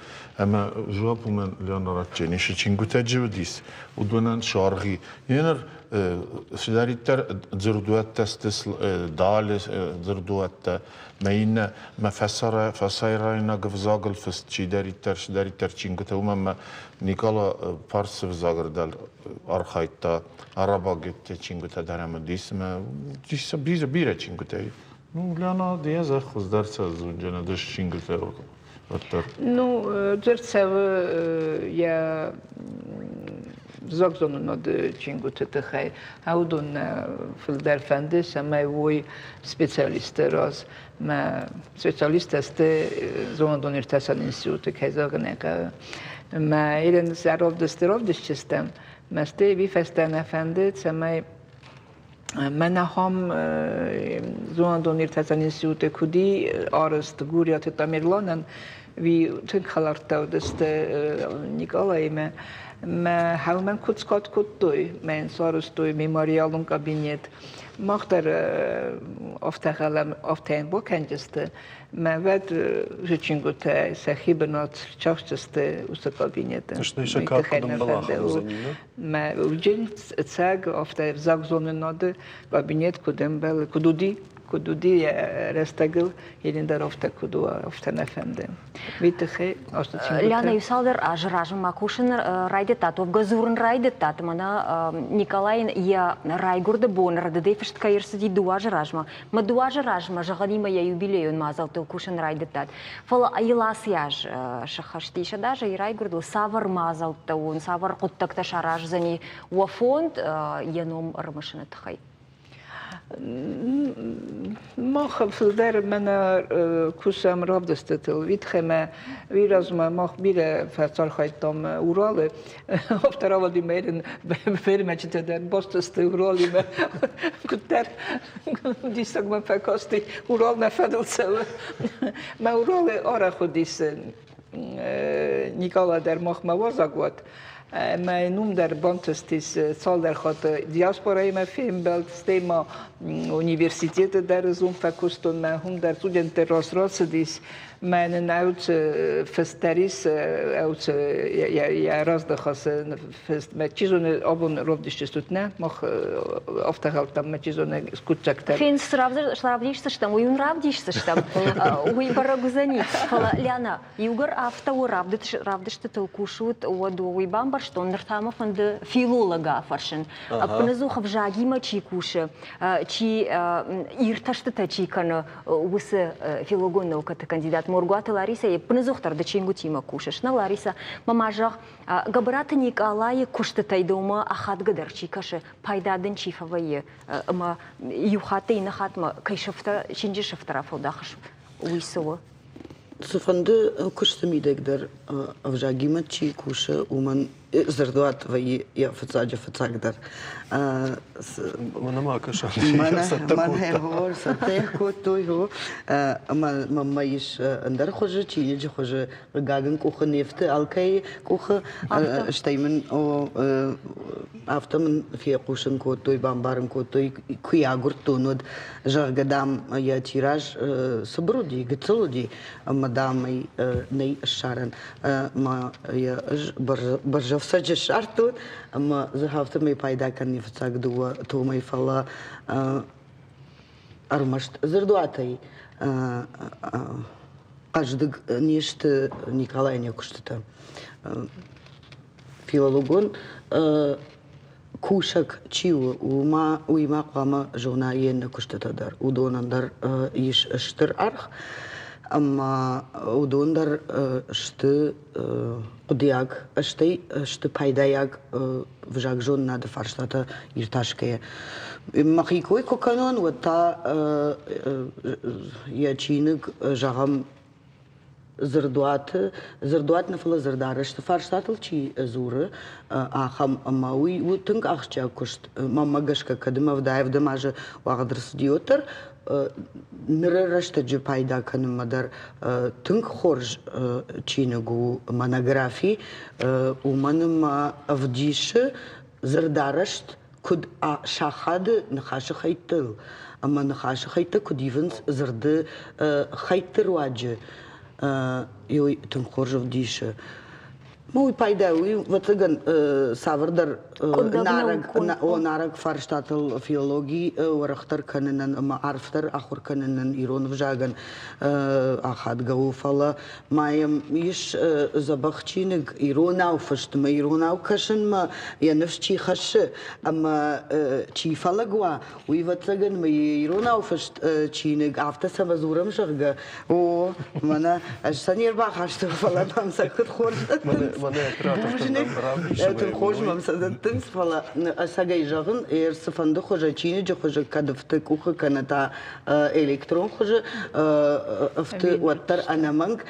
أما جواب ومن ليوناراتشيني شتشينجو تجوديس ودونان شارغي ينر سداريتر زردوات تستس دالس زردوات ما ما فسيرنا قفزاقل فست شداريتر تشينجو توما ما نيكالا بارس فزاقر دال أرخايتا عربا جت تشينجو تدارم ديس ما ديس بيرة تشينجو تاي Ну, Леона Диаза хоздарца зунджена дъж шингата оттар. Ну, дзърцава я зогзону над чингута тахай. Аудун филдар фанде самай вой специалиста раз. Ма специалиста сте зондон иртасан института кайзаганека. Ма ирен заров дъщестам. Ма сте ви фестана фанде самай من هم زوان دونیر تزنی سیوت کودی آرست گوریات تامیرلانن wie tynchalartaw dyste Nikolai me hawmen kutskat kuttui men sorustui memorialum kabinet machter often bokenjeste me ved życingote se hibenot czaszczeste usta kabinete Zresztą jeszcze kartą balachą zanina. me ujin tsag ofte zagzonen nody kabinet kududi restagil yerinde ofte kudu ofte nefende vithe Ляна Юсалдер ажражым макушын райдетат, овгазурын райдетат, мана Николай я райгурды боныр, дедефишт кайырсы ди дуажражма. Ма дуажражма жаганима я юбилеюн мазал кушын райдетат. Фала айылас яж шахаштиша даже и райгурды савар мазал таун, савар куттакта шараж зани уафонд яном рмашына тхай. Mag verder men kusam ravdestetel vitcheme virazma mag bile verzorgheid om urale of daar al die meiden ver met je der bosteste urali me kutter die sag me verkosti ural na fedelsel ma urale ora chodis Nikola der mag ma wazagwat Mijn noem daar Bondestis zal daar gaat diaspora in mijn filmbelt thema universiteiten daar is omfakusten mijn hom daar studenten rosrosedis mijn oud festeris oud ja razdagas met chizone obon rovdische stutne mag aftegeld dan met chizone skutchakter Фин сравдишься штам, уюн равдишься штам, уй барагузани. Ляна, югар автау равдишься толкушут, воду уй бамбар что нартама фанды филолога фаршин. Пнезуха в жагима чикуше, чи ирташты чикана усы филогон ката кандидат Моргуата Лариса и пнезухтар да чингу тима кушаш. На Лариса мамажах габрата Николай куштатай дома ахат гадар чикаше пайдадын чифавае ма юхаты на хатма кайшафта чинжи шафтара фодахш уйсова. Сфанды куштамидегдер авжагима чи куша уман зардуат ваи я фацагдар. Мана макаша. Ман хевор сатехко той го мама иш андар хоже чинжи хоже гаген куха нефте алкай куха штаймен о автоман фия кушен ко той бамбарен ко той куягур тонод жаргадам я тираж собруди гцелуди мадам и ней шарен ма я баржав саджи шарту ма захавта мей пайда кан нефцаг дуа то мей фала армашт зардуатай каждый нечто Николай не куштата филологон кушак чиу уйма қама жона ен куштатадар удонандар иш штыр арх Amma udondar shtë qudjak shtë pajdajak vëzhak zhonë në dëfarshtatë irtashke. Më khikoj ko kanon u ta jaqinik zhagam zërduat në fëllë zërdare shtë farshtatëll që zurë aham ma u tëng ahqja kusht ma më gëshka këtë më vdajv dhe ma zhë u agdrës diotër Нръща джипайда кан мадар тънк хорж чинегу монографии уманма авдише зардаращ куд шахад нахаша хайтъл ама нахаша хайта кудивенс зарда хайтър ладже йой тънк хорж авдише Мой пайда, ватъган савърдар нарак фарштатъл филологи, урахтар каненен, ама арфтар, ахур каненен ирон вжаган, ахад гауфала, маям иш забахчинег иронау фашт, ма иронау кашен, ма янъвш чихаше, ама чихалагуа, уй ватъган, ма иронау фашт чинег, афта са възурам шарга, о, мана, аж санир бахашта фала, мам сакът хорта. Это хоже мам садаттын фала сагай жагын сыфанды хоже чини же хоже кадыфты куха каната электрон хоже фты ваттар анаманг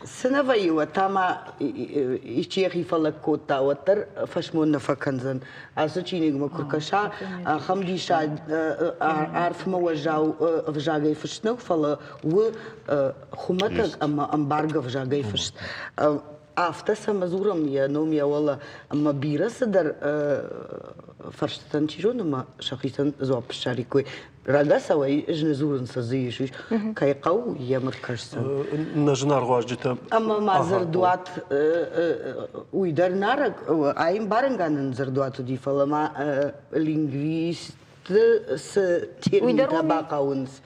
сынавай ватама ичехи фала кота ваттар фашмон нафаканзан асу чини гма куркаша хамдиша арф мawajau вжагай фшнух фала у хуматак амбарга вжагай фшт After Samazuram, ya nom ya wala amma birasa dar farshtan chijona ma shakhisan zob sharikoi ragasa wa ijnazurun sazish kay qaw ya markarsan نجنار واجدة amma ma zarduat uidar narak aim barangan zarduat di fala ma linguist se termin tabaqawns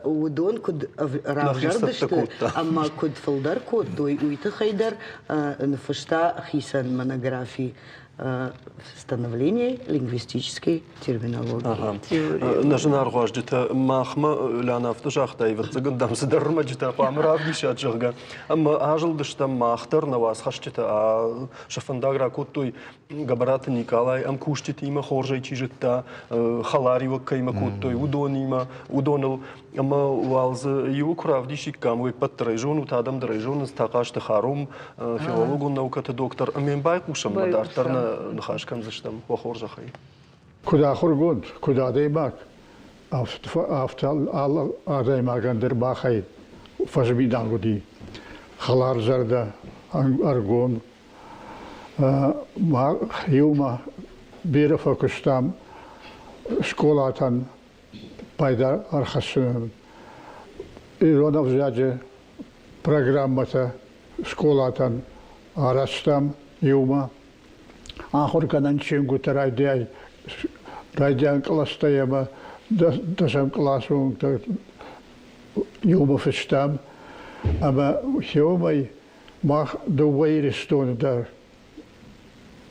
ودون كد راجردشت أما كد فلدر كد دوي ويتخيدر نفشتا خيسان монографии становление лингвистической терминологии. نجنار واجدة ماخما لأنا فتشاخ تايفر زغن دام سدر مجتا بامراف دي شاتشغا أما أجل دشتا ماختر نواس خشتا شفنداغرا كوتوي غبرات نيكالاي أم كوشتي إما خورجي تيجتا خلاري وكيما كوتوي ودونيما ودونل أما والز يوكراف دي شيكام وي باتريجون وتادم دريجون استاقاش تخاروم فيولوجون نوكت دكتور أمين بايقوشم مدارترنا نخاش كم زشتم وخورج خي كدا خرجود كدا ديماك أفتل على ديماك عندر باخي فجبي دانغودي خلار زردا أرجون ما يوما بيرفع كشتام شكولاتن بايدار أرخصن إيرون أفزاجة برنامج شكولاتن أرستام يوما آخر كان شيء رايديان كلاس تيما دسم كلاسون يوم فستام أما يومي ما دويرستون دار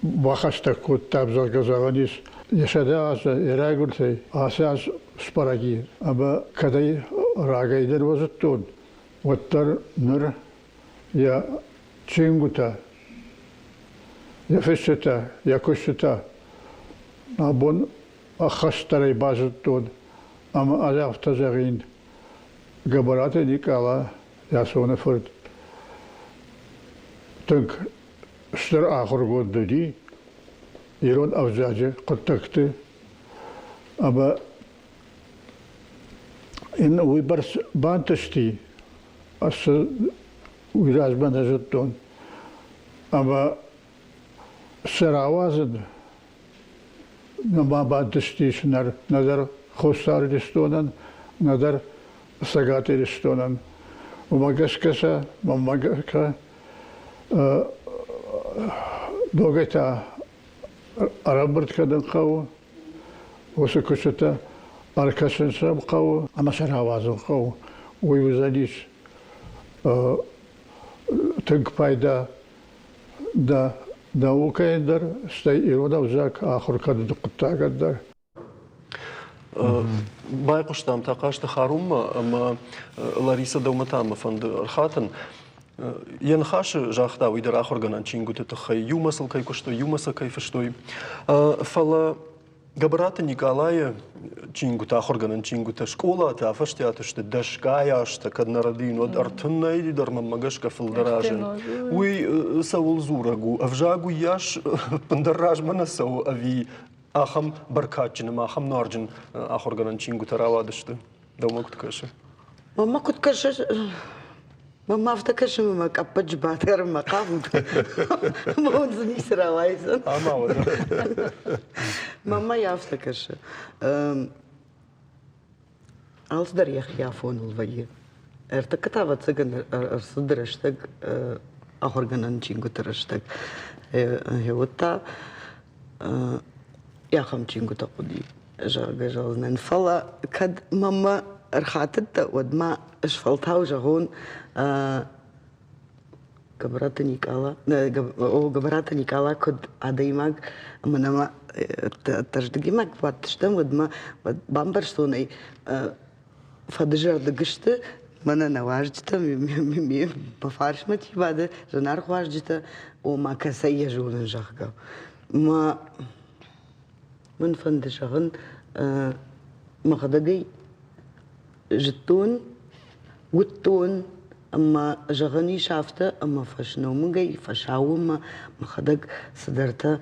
بخشتكوت تابزر كزغانيس يشداز يراغلتي أساس سبراجي أما كداي راغيدر وزتون وتر نر يا تشينغوتا يا فشتا يا كشتا نابون أخشتري بازتون أما أزاف تزغين قبرات نيكالا يا سونفرد تنك اشتر آخر قد دي يرون أفزاجة قد تكتي أما إن ويبرس بانتشتي أس ويراز بانتشتون أما سراوازن نما بانتشتيش نظر خوستار رستونن نظر ساقاتي رستونن ومقاس كسا ومقاس دوغيتا أرابرت كدن قوة وسكشتا أركسن سب قوة أما سراوازن قوة ويوزانيش تنك بايدا دا وكيندر ستي إيرودا وزاك آخر كدن قطع قدر بايقوش تام تاقاش تخاروم أما لاريسا دومتام فند الخاتن ينخاش جاخدا ويدر آخر غنان چينگو تتخي يومسل كي كشتو يومسل كي فشتوي فلا قبرات نيكالاي چينگو تاخر غنان چينگو تشكولا تافشتيا تشت دشكاياش تكدنا ردين ود ارتنا يدي درم مغشكا في الدراجن وي سول زورغو افجاغو ياش بندراج منسو افي آخم بركاتجن ما آخم نارجن آخر غنان چينگو تراوا دشت دوما كنت كشه ماما كنت كشه ماما افتكرش ماما كابج باتر مقام ما ونزني سراوايزن ما ولا ماما يفتكرش als dar yafonul vaye erta katava tsagan arsudrashtag ahorganan chingutarashtag hewta яхам чингута قدي جاجازن فلا كد ماما رخاتت ودما اشفلتها وجهون قبرات نيكالا او قبرات نيكالا كد اديماك منما تجديماك واتشتم ودما بامبرستوني فدجر دغشت Мана на важджита, ми бафаршма ти бада, жанар важджита, о ма каса я жулен жахга. Ма من فند شغن مخدقي جتون وتون أما جغني شافته أما فشنو مجي فشاو ما مخدق صدرته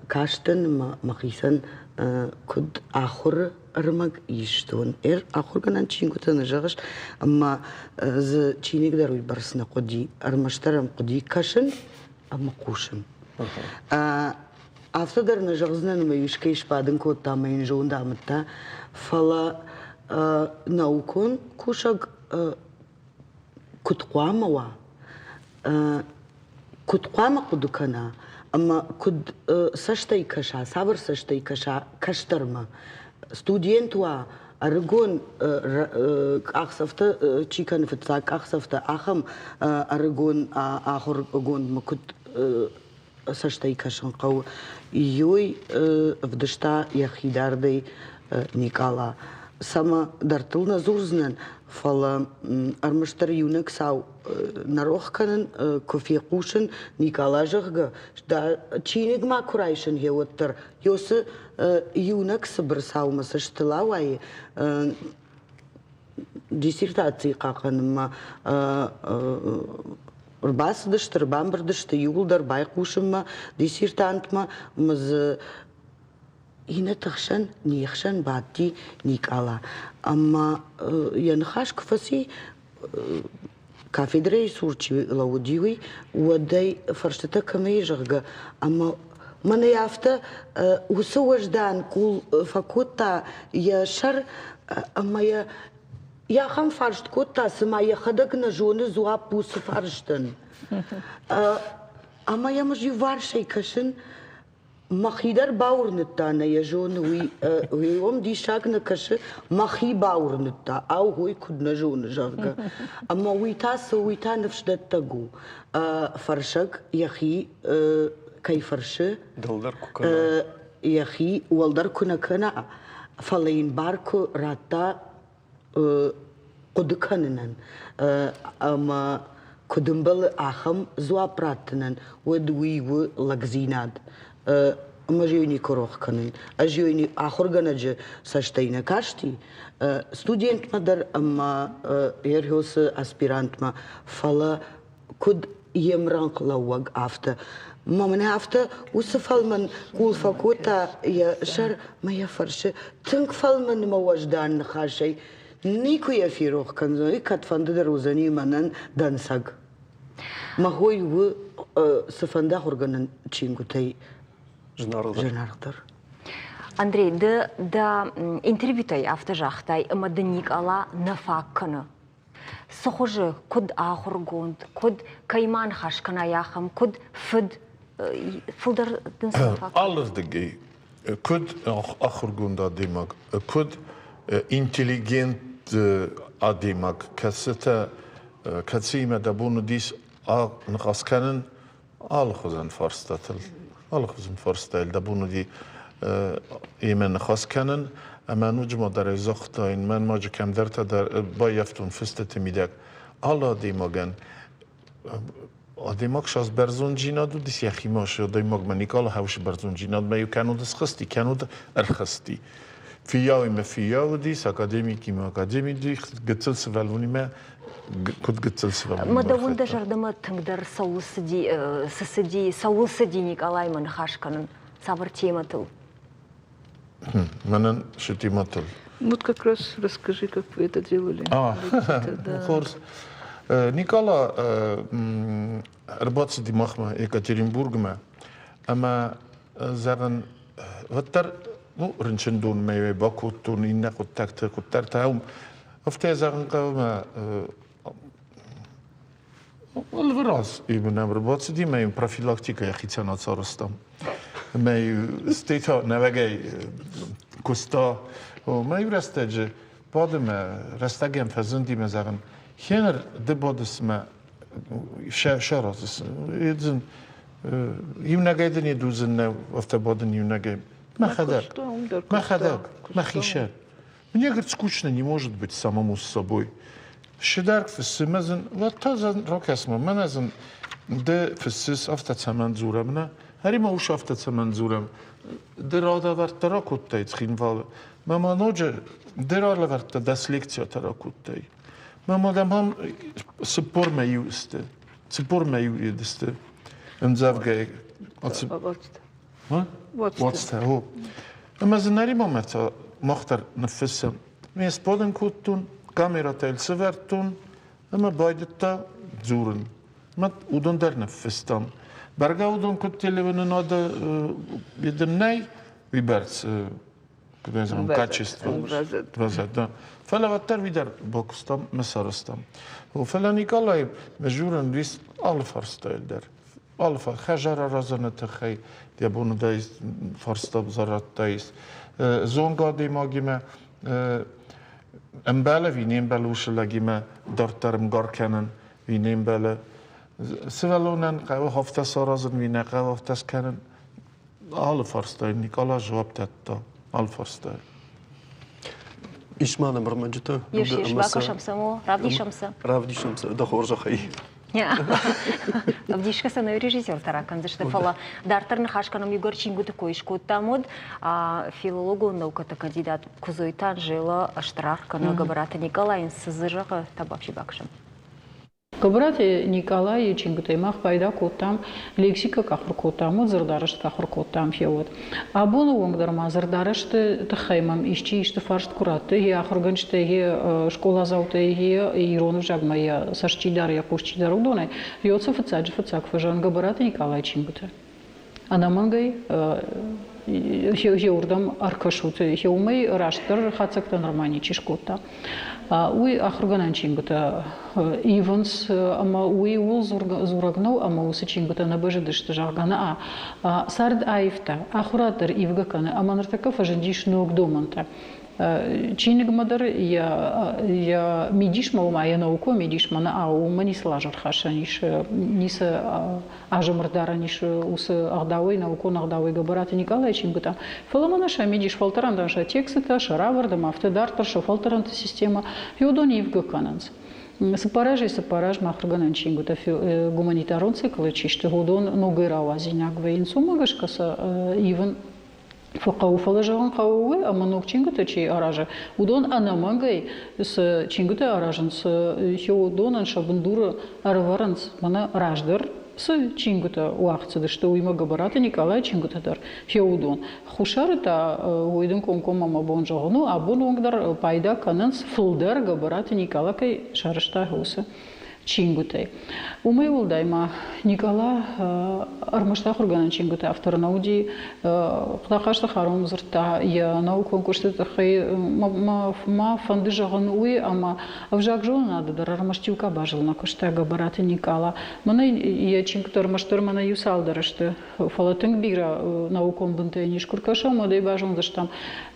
كاشتن ما مخيسن كد آخر أرمج يشتون آخر كنا تشينكو تنجغش أما ز تشيني قدروا يبرسنا قدي أرمشترم قدي كاشن أما قوشن Автодър на жълзнен ме юшка и шпаден код там и жон дамата фала наукон кушаг кутқуамава кутқуама кудукана ама куд съща и каша сабър съща и каша каштърма студентуа аргон ахсафта чикан фитсак ахсафта ахам аргон ахор гон макут съща и кашан қау йой в дъща яхидардей Никала. Сама дартыл на зурзнен фала армаштар юнек сау нарохканен кофе кушен Никала жахга да чиник макурайшен хеоттар йосы юнек събър сау масъщелавай диссертации какан ма Рбас дъщ, бамбър дъщ, юлдър, байкушма, диссертантма, маз инатъхшан, ниехшан, бати, Никала. Ама янхаш кфаси кафедра и сурчи лаудиви, уадай фарштата каме жахга. Ама манаяфта усуаждан кул факута яшар, ама я Я хам фаршт кота сама я хадак на жоны зуа пус фарштен. Ама я мажи варшай кашен махидар баурнытта на я жоны уи ом дишак на каше махи баурнытта ау хуй куд на жоны жага. Ама уита са уита навшдат тагу. Фаршак яхи кай фарше Дълдар кукана. Яхи уалдар кунакана фалейн барко рата قدكانن أما كدمبل أخم زوا براتنن ودوي ولغزيناد أما جيوني كروخ كانن أجيوني آخر جناج ساشتينا كاشتي ستودينت مدر أما يرهوس أسبيرانت ما فلا كد يمرانق لوج أفتا ما من هفته وسفل من كل فكوتا يا شر ما يفرش تنكفل من موجدان خاشي Никой ефирох канзои катфанда да розани манан дансаг. Махой в сафанда органан чингутай женардыр. Андрей, да интервьютай автожахтай ама да Никала нафаккана. Сохоже куд ахургонд, куд кайман хашкана яхам, куд филдар дансафак. Аллардыгей куд ахургонда демак, куд интеллигент adimag kasete katsime da bunu dis nqaskanen alxuzan farstatel da bunu di imen khaskanen ama nujma dar zoxtain man maj kam darta dar bayaftun fistete midak alla dimagan adimag shas berzunjina du dis yaximash dimag manikal hawsh berzunjina ma yukanu dis khasti kanu arkhasti فياوي ما فياو ديس أكاديميكي ما أكاديمي دي قتل سفالوني ما كنت قتل سفالوني ما دون ده جردما تقدر سوسدي Николай Манхашканен савр тематыл. Манан что тематыл? Вот как раз расскажи, как вы это делали. Хорс. Никола работает в Махма Екатеринбургме, ама заран ваттар Ну, рынчындун мейвей бакуттун инна куттакты куттартаум. Офтезагын кавма Алвараз именно работа ди мей профилактика яхицана царстам. Мей стейта навегей куста мей растеже подме растагем фазунди мезагын хенер де бодысма шарас идзин имнагайден идузин автободен имнагай ما خدак, ما хишер. Мне, говорит, скучно не может быть самому с собой. شدارك في السمازن وتازن روكاسما منازن ده في السيس أفتت سمان زورا منا هري ما وش أفتت سمان زورا درada vart tarakuttai trinval. Mama noge derala vart das lekcija tarakuttai. Mama dam ham support me juiste. Support me juiste. En zavge. What's that? Ho. Maar ze nari moment mocht er nefissem. Mijn spoden kutun, camera tel severtun, en me beide ta zuren. Met udon der nefistam. Berga udon kutteleven nada jednej виберц, качество, да. Фела ватер видер бокстам, месарстам. Фела Николай межурен вис алфарстайлдер. Алфа хажара разанete хей, die abonne dais farstab zarat dais. Zonga di magime embele vi neem belusche legime darterm gar kennen, vi neem bele. Sevelonen gauw haftes arazen vi ne gauw haftes kennen. Alfarstay, Nikola jawab tetta. Alfarstay. إيش معنى برمجته؟ يوشيش باكو شمسمو رافدي شمسة رافدي شمسة ده خورجة خي. Авдиш касаной режиссер таракан, за что фала дартер нахашканом Егор Чингу такой шкотамод, филологу науката кандидат кузойтан жила аштрарка на габарата Николаин сызыжаға табапши бакшам. Габарате Николай Чингутай мах пайда котам лексика кахр котам зардарышт кахр котам феот. Абону вонгдарма зардарышт тхаймам ищи иште фаршт кураты я ахрганште я школа зауте я ирону жагмая сашчидар я пушчидар удоне йоцов фацак фажан габарате Николай Чингутай. Анамангай Хеурдам аркашуты хеумей раштер хацактан романи чешкота. Уй ахруганан чингута Иванс ама уй ул зурагнау ама усы чингута на бежедышты жаргана сард айфта ахуратер ивгакана аманартака фажендиш ног доманта. Чинигмадар я мидиш маума я науко мидиш мана ау манис лажар хашаниш ниса ажамардара ниш ус агдауи науко нагдауи габараты Николай Чингута. Фаламанаша мидиш фалтерандаша текста шаравардам автодартер шафалтеранта система юдони ивгакананс. Сапараж махруганан Чингута гуманитарон циклы чишты гудон ногырава зиняк вейнцу магашкаса иван فقاو فلجان قاوه اما نوك چینگوتا چی آراجه ودون انا مانگای س چینگوتا آراجن س هیو دونن شابندور араваранс мана раждер с чингута уахцы да что уйма габарата Николай чингута дар хеудон хушарыта уйдын комком мама бонжогну а бонгдар пайда кананс фулдер габарата Николай шарышта хусы Чингутай. Умей улдайма Никола армашта хурганан Чингутай автор науди плахашта харом зрта я науку конкурсты хай ма фанды жаган уй ама авжак жол надо дар армаштивка бажыл на кошта габараты Никола. Мана я Чингутар маштор мана юсал дарашты фалатынг бира науком бунтайни шкуркаша модай бажон заштам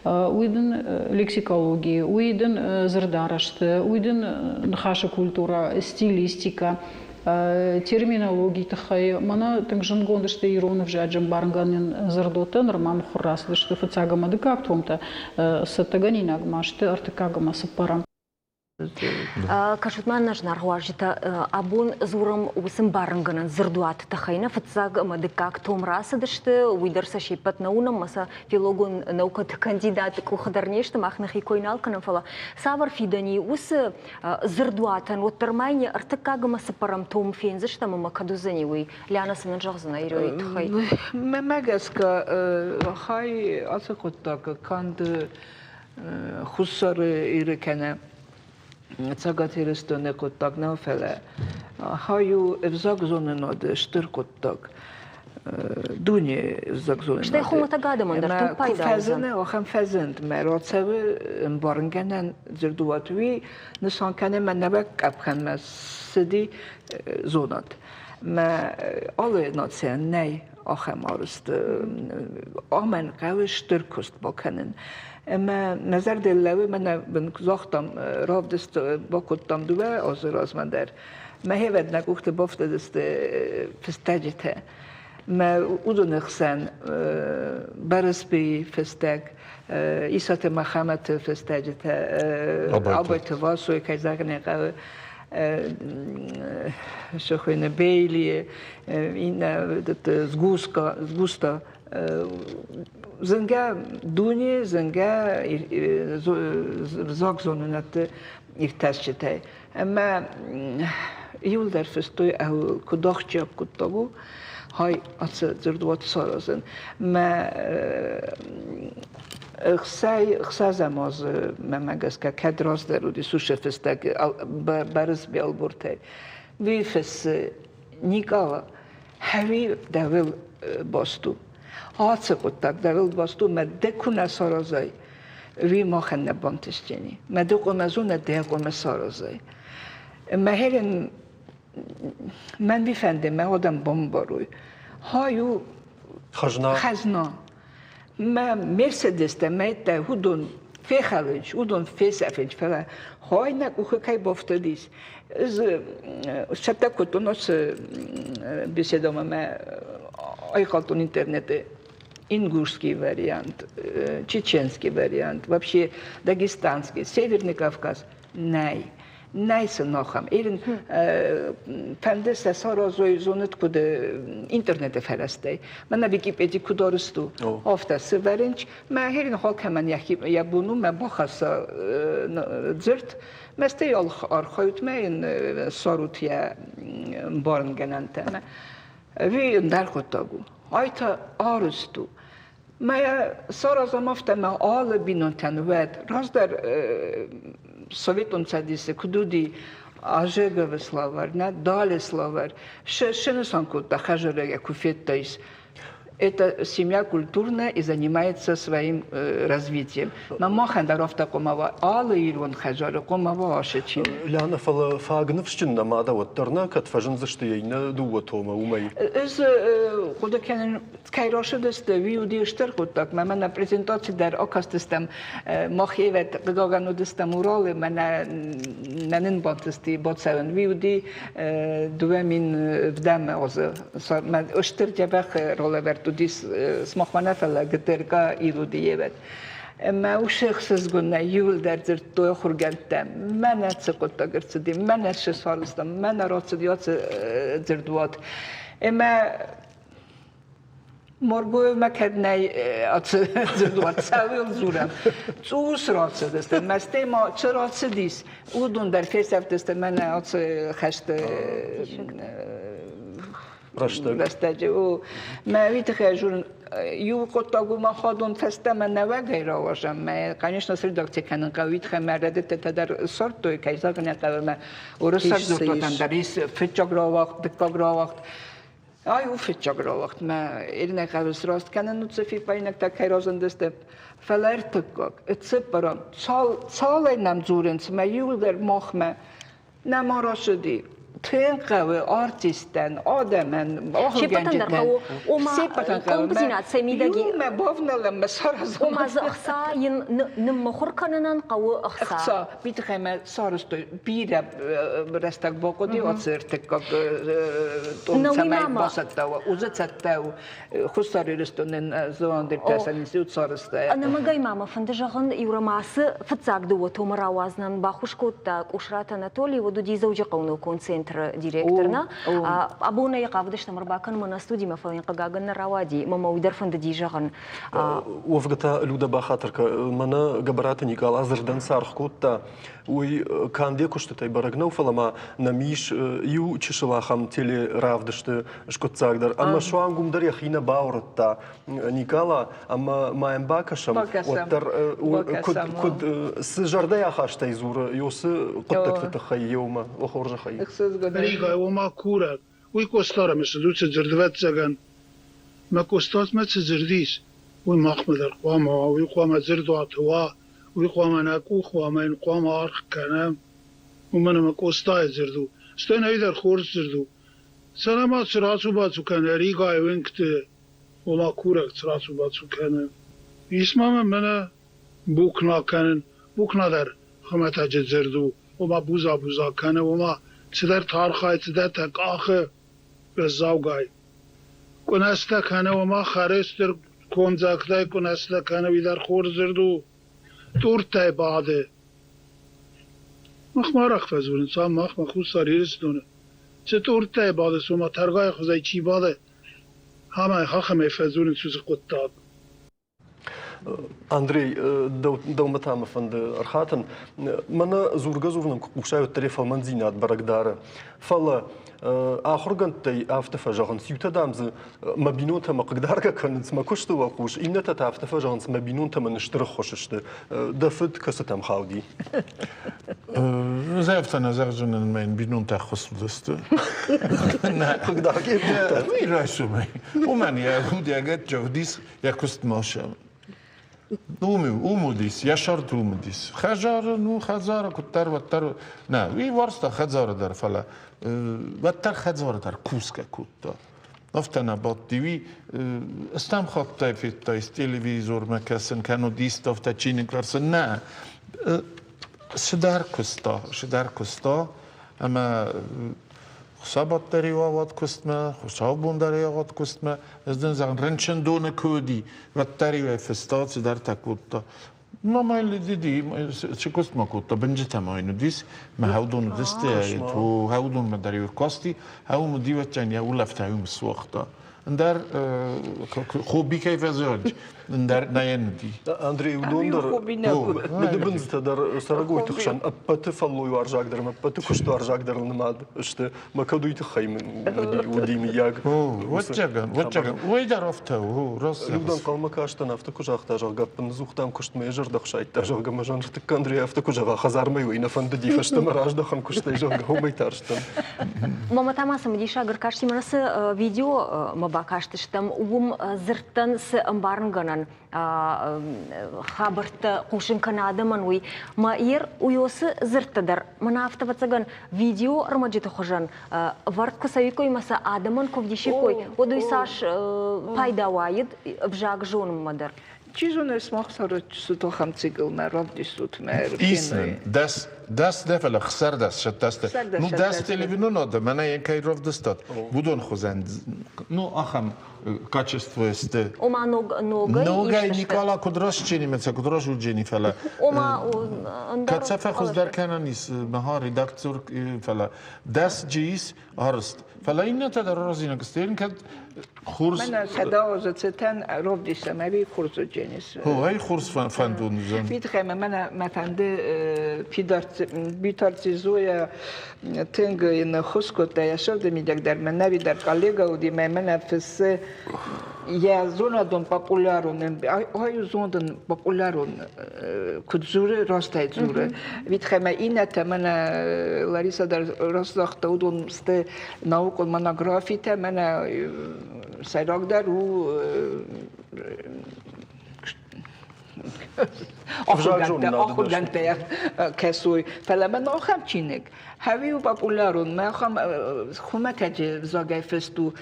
уйдын лексикологии уйдын зырдарашты уйдын хаша культура стилистика терминология тахай мана тангжан гондышты иронов жаджам барнганин зардота нормам хурас дышты фацагама дыкак томта сатаганинаг машты артыкагама сапарам. Кашутман наш наргуажита абун зурам усым барынганын зырдуат тахайна фацаг мадыкак томрасы дышты уйдырса шепат наунам маса филологун наукат кандидат кухадарнешты махнахи койналканын фала савар фидани усы зырдуатан оттармайне артыкагама сапарам том фензышта мама кадузани уй лянасынын жағзына ирой тахай. Мемегеска хай асыкоттак канды хуссары ирекене Цагатирыстыны коттак нафеле, хаю взагзонен од штыркоттак, дуни взагзонен. Что их умата гадаман, да, тупай да. Фезене, охам фезент, мероцеве барнгенен зердуатви, несан кане мен небек апхан мес сиди зонат. Ма alle nation nee, охам арыст, амен каве штыркост балкenen. اما نظر دلوی من بنزاختم رافت است با کتام دوه آزار از من در مهیود نگفته بافته است فستاجته ما اودن خسن برس بی فستق ایسات مخامت فستاجت آبایت واسوی که زاگنه قو شخوین بیلی این زگوستا زنگا دونی زنگا زاگ زوننت ارتشته اما یول در فستوی او کداخچه کتاگو های ات زردوات سارازن ما خسای زماز ممگس که کدراس درودی سوشه فستک برز بیال برته وی فس نیکالا هوی دول باستو آتس کتاک دول باستو ما دکونه سارازای وی ما خن نبانتشتینی ما دکو مزونه دکو سارازای ما هرن من بیفنده ما آدم بمباروی هایو خزنا ما مرسدس تمایت هودون فخالج هودون فسافج فلا های نکوخه کی بافتادیس از شتا کتوناس بیشترم ما ایکالتون اینترنت ингушский вариант, чеченский вариант, вообще дагестанский, Северный Кавказ, Найсы нохам. Ирин фандеса саразой зонет куде интернете ферастай. Мана Википедия кудорсту. Офта северинч. Ма херин халк хаман я буну ма бахаса дзерт. Масте архают мейн сарут я барн генанте. Ви дархотагу. Айта арусту. ما صار زمافت ما آل بینون تنوید راز در سویتون سادیسه کدودی آجگه و سلاور نه دال سلاور شناسان код خجره یا کوفیت تایس эта семья культурная и занимается своим развитием. Но махан дарофта комава алы ирван хажары комава ашечин. Ляна фала фагнывщин намада ваттерна катфажын заштыйна дуватома умай. Из куда кенен кайрошы десте виуди штер кутак. Мама на презентации дар окастыстам махевет гдагану дестам уралы мана нанин бантысти ботсавен виуди дуэмин вдаме озы. Ман штер жабах ролеверт ديس سمخ منافلا قدرقا إيرو ديبت ما وشخص قلنا يول در زرتو خرجنتا ما نتسقط تقرصدي ما نش صارستم ما نرات ديات زردوات اما مرگو ما کدنی ات زردوات سویل زورم توس رات دست مسته ما چرا دیس اودون در فیسف دست من ات خشت رستاجه و معویت خیجون یو قطعو ما خودون فسته من نوگه را واشم ما قانیش نصری دکتر کنن قویت خمرده تدر سرد توی کیزا کنه قوی ما ورسر دکتر دریس فتجاگ را وقت دکاگ را وقت آیو فتجاگ را وقت ما ایرنه قوی راست کنن نوتسفی پایینک تا کیرازن دسته فلرتکاگ اتسپران سال نمزورنس ما یو در مخ ما نمارا شدی تنقوي ارتستن آدمن آخر جنجتن سپتن قوم سمیدگی ما بافنا لما صار زمان وما زخصا نمخور کنن قو اخصا بیت خیمه سارستو بیره رستق باقودی آسرتک تون سمای باسد و اوزت و خساری رستونن زوان در تسنی سود سارسته أنا ما جاي ماما فندجان يورماس فتزاق دو تومر آوازن باخوش كوت كوشرات أناتولي ودودي زوجي قونو كونسنتر ديريكتورنا أبونا يقابدش نمر باكن من استودي مثلا قاعدنا روادي ماما ويدر فندجي جان وفقتا لودا بخاطرك منا جبرات نيكال أزردن سارخ كوتا وي كان ديكوش تاي برغنو فلما نميش يو تشلا خم تيلي رافدشت شكوت زاغدر أما شو عنكم در يخينا باورتا نيكالا أما ما ينباكشم وتر كد سجردة يا خاشتا يزور يوس قدك تتخي يوما وخرج خي ريغا وما كورا وي كوستارا مثل زردوات زغان ما كوستات ما تزرديس وي ما احمد القوام وي قوام زردوات هو وي قوام ناكو قوام ان قوام ارخ كان ومن ما كوستا زردو استن هيدر خورس زردو سلامات سراسو باتو كان ريغا وينكت وما كورا سراسو باتو كان اسمه من بوكنا كان بوكنا در خمتا زردو وما بوزا كان وما تدر تارخاي تدر تقاخ بالزاوغاي کناستا کنه و ما خارستر کنزاکتای کناستا کنه ویدار خور زردو تورتای بعده مخ ما رخ فزورن سام مخ خود ساریرس دونه چه تورتای بعده سوما ترگای خوزای چی بعده همه خخمه فزورن سوز قطاب Андрей, دومتام فند أرخاتن منا زورجا زورنم كوشاي التليفون منزينات برقدارة فلا آخر جنتي أفتفى جهان سيوتا دامز ما بينونتا ما قدار كانت ما كشت وقوش إن تتأفتفى جهان ما بينونتا ما نشتري خوششت دفت كستم خاودي زافتنا زرجنا المين بينونتا خص دست قدار كيف وين رأسو مي ومن يهودي أجت جوديس يكست ماشا اومودیس یا شرط اومودیس خجار نو خزار کتر و تر نه وی ورستا خزار در فلا و تر خزار در کوسکه کتا افتنا باد دیوی استم خط تایفت تایست تلویزور مکسن کنو دیست افتا چینی کلارسن نه شدر کستا اما خسابات داری واد کستم، خسابون داری واد کستم، از دن زن رنچن دونه کودی و داری و فستات در تکوتا. ما مایل دیدی چه کستم کوتا بنج تماینو دیس ما هودون دسته تو هودون ما داری و کاستی هاو مدیوت جن یا ولفت هاو مسوختا. در خوبی کیف زوج در نیندی. Андрей Удондер медбенз در سرگوی تخشن ابت فلوی وارجاک درم ابت کشت وارجاک در نماد اشته مکدوی تخیم ودی میاگ. وچگان وی در افته و راست. لودان قلم کاشت نفت کجا خت جاگ بن زوختم کشت میجر دخشایت جاگ مجان رت کندری افته کجا خزار میو این فند دی فشت مراج دخن کشت جاگ هو میتارشتم. ماما تماسم دیشا گر کاشتی مناس ویدیو ما باکاشتشتم زرتن س امبارنگانن خبرت قوشن كندا منوي ما ير ويوس زرت در منافت بتسجن فيديو رمجت خجن ورد كسيكوي مسا آدمان كوفديشيكوي ودوي ساش فايدا وايد بجاك جون مدر چیزون اسماق سر سوتو خم تیگل مرد دیسوت مر. ایسن دست دفعه خسر دست شد دست. نو دست تلویزیون نده من این کاری رفت دستات. بودن خوزند. نو آخام качество است. Ома نوگای نیکالا کدراش چینی مثل کدراش وجینی فلا. Ома کاتسافه خوز در کنن نیست مها ردکتور فلا دست جیس آرست. فلا این نتا در رازی نگستین که خورس. من صدا از تن رفت دیسم می خورس جنیس. هو هی خورس فندون زن. بیتخم من متنده بیتارتیزوی تنگ این خسکوت یاشرد میدک در من نبی در کالیگا و دی من فس یا زونا دون پاپولارون های زوندن پاپولارون کدزوره راستای زوره بیتخم این من لاریسا در راست دادون است ناوک مناگرافی تا من سراغ در و آخوندن کسوی فلما ناخم چینک هاوی و پاپولارون ما خم خم کجی زاگای فستو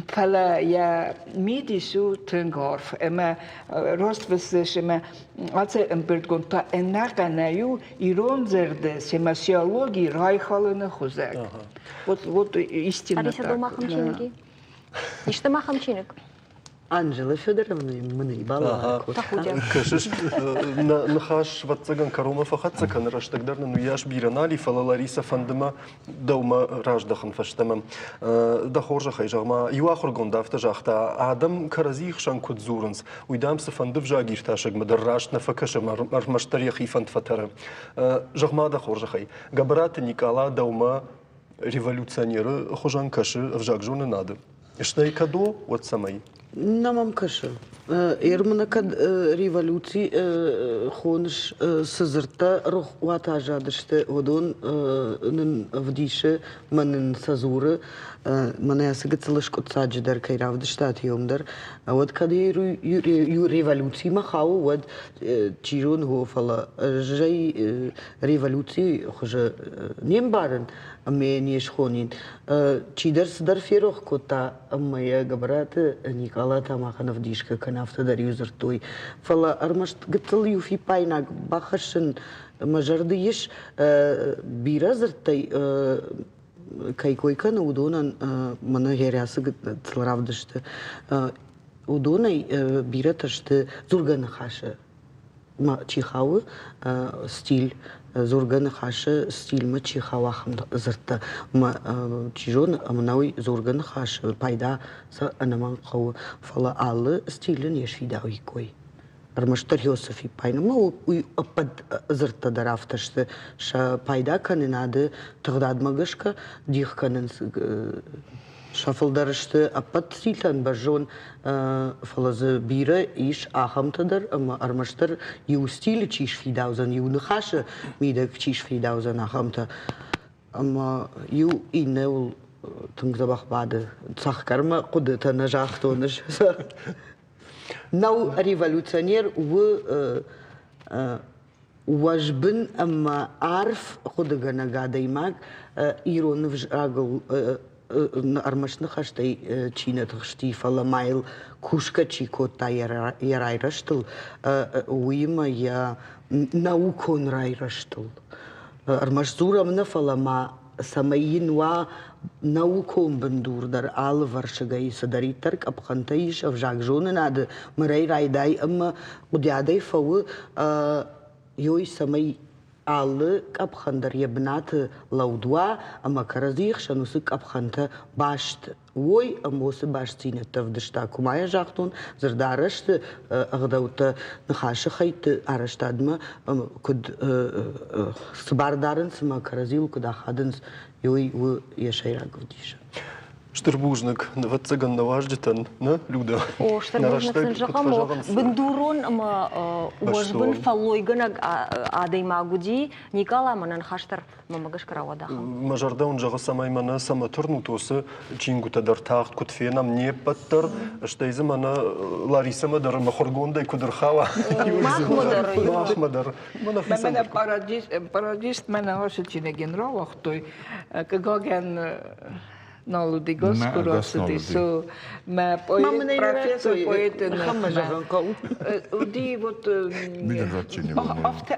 فلا یا میدیسو تنگارف اما راست وسش اما آتش امپرتگون تا انقنایو ایران زرده سیماسیولوژی رای خالن خوزک вот истина Алиса дома хамчинки. İşte ma хамчинок. Анжела Федоровна مني بالا كشش نخاش واتسجن كروما فقط سكن راش تقدرنا نوياش بيرنالي فلا لاريسا فندما دوما راش دخن فشتمم دخورجا خيجا ما يواخر قندافتا جاختا آدم كرزيخ شان كود زورنس ويدام سفندف جاگير تاشق مدر راش نفكش مشتري خيفند فترة جغما دخورجا خي قبرات نيكالا دوما ريفولوционеры хожан каши в жагжуны надо. Что и кадо вот самой. نمام کشه. ایرمن کد ریولوسی خونش سزرتا روح واتاجا دشته ودون نن ودیشه من سازوره من یاسقت لش کت ساج در کیراف دشتات یوم در ود کدی یو ریولوسی ما خاو ود چیرون هو فلا جای ریولوسی خوش نیم بارن اما نیش خونین چی درس در فیروخ کتا اما یا گبرات نیکالا تما خنف دیشکه کنافت در یوزر توی فلا ارمشت قتل یو فی پاینا بخشن مجردیش بیرازر تی кайкойкан удонан мана херясы тлравдышты. Удонай биратышты зурганы хашы. Чихауы стиль зурганы хашы стиль ма чихау ахым зыртты. Чижон амнауи зурганы хашы пайда са анаман қауы фала алы стилін ешвидауи кой. Армаштар Йосифи пайна ма уй апад зыртты дарафтышты. Ша пайда канынады тұғдадмагышка дих канын шафылдарышты апат стилан бажон фалазы бира иш ахамтадар, ама армаштар ю стилі чиш фидаузан, ю нахашы мидак чиш фидаузан ахамта. Ама ю инне ул тыңзабақ бады. Цахкарма қудыта нажақтоныш. Нау революционер уажбын ама арф худыгана гадаймак ироны вжагыл армашны хаштай чинат штифала майл кушка чикота ярайраштыл уйма я наукон райраштыл армаш зурамны фалама самайинва наукон бандурдар ал варшагай садаритар капхантаиш авжак жоны нады мрай райдай ама удядай фау йой самай алы капхандар ебнаты лаудуа, ама каразих шанусы капханта башты. Ой, амосы баштине тавдышта кумая жақтун, зырдарышты ағдауты нахашы хайты араштадма, күд сыбардарын сыма каразил күд ахадынс, йой ешайрагу дейші. Штырбужник, вот цыган наваждитан, на, Люда? О, штырбужник сынжақаму, біндурон уажбын фалойгана адаймагуди, Николаманан хаштар мамагаш каравадах. Мажарда он жағы самаймана сама тұрну тосы, чингутадар тағт күтфенам не паттар, штайзы мана Лариса мадар махоргондай кудырхава. Махмадар. Мене парадист мене гошичине генерал ахтой, кагаген Налуди госкоро су, ме поет профессор поетен. Ди вот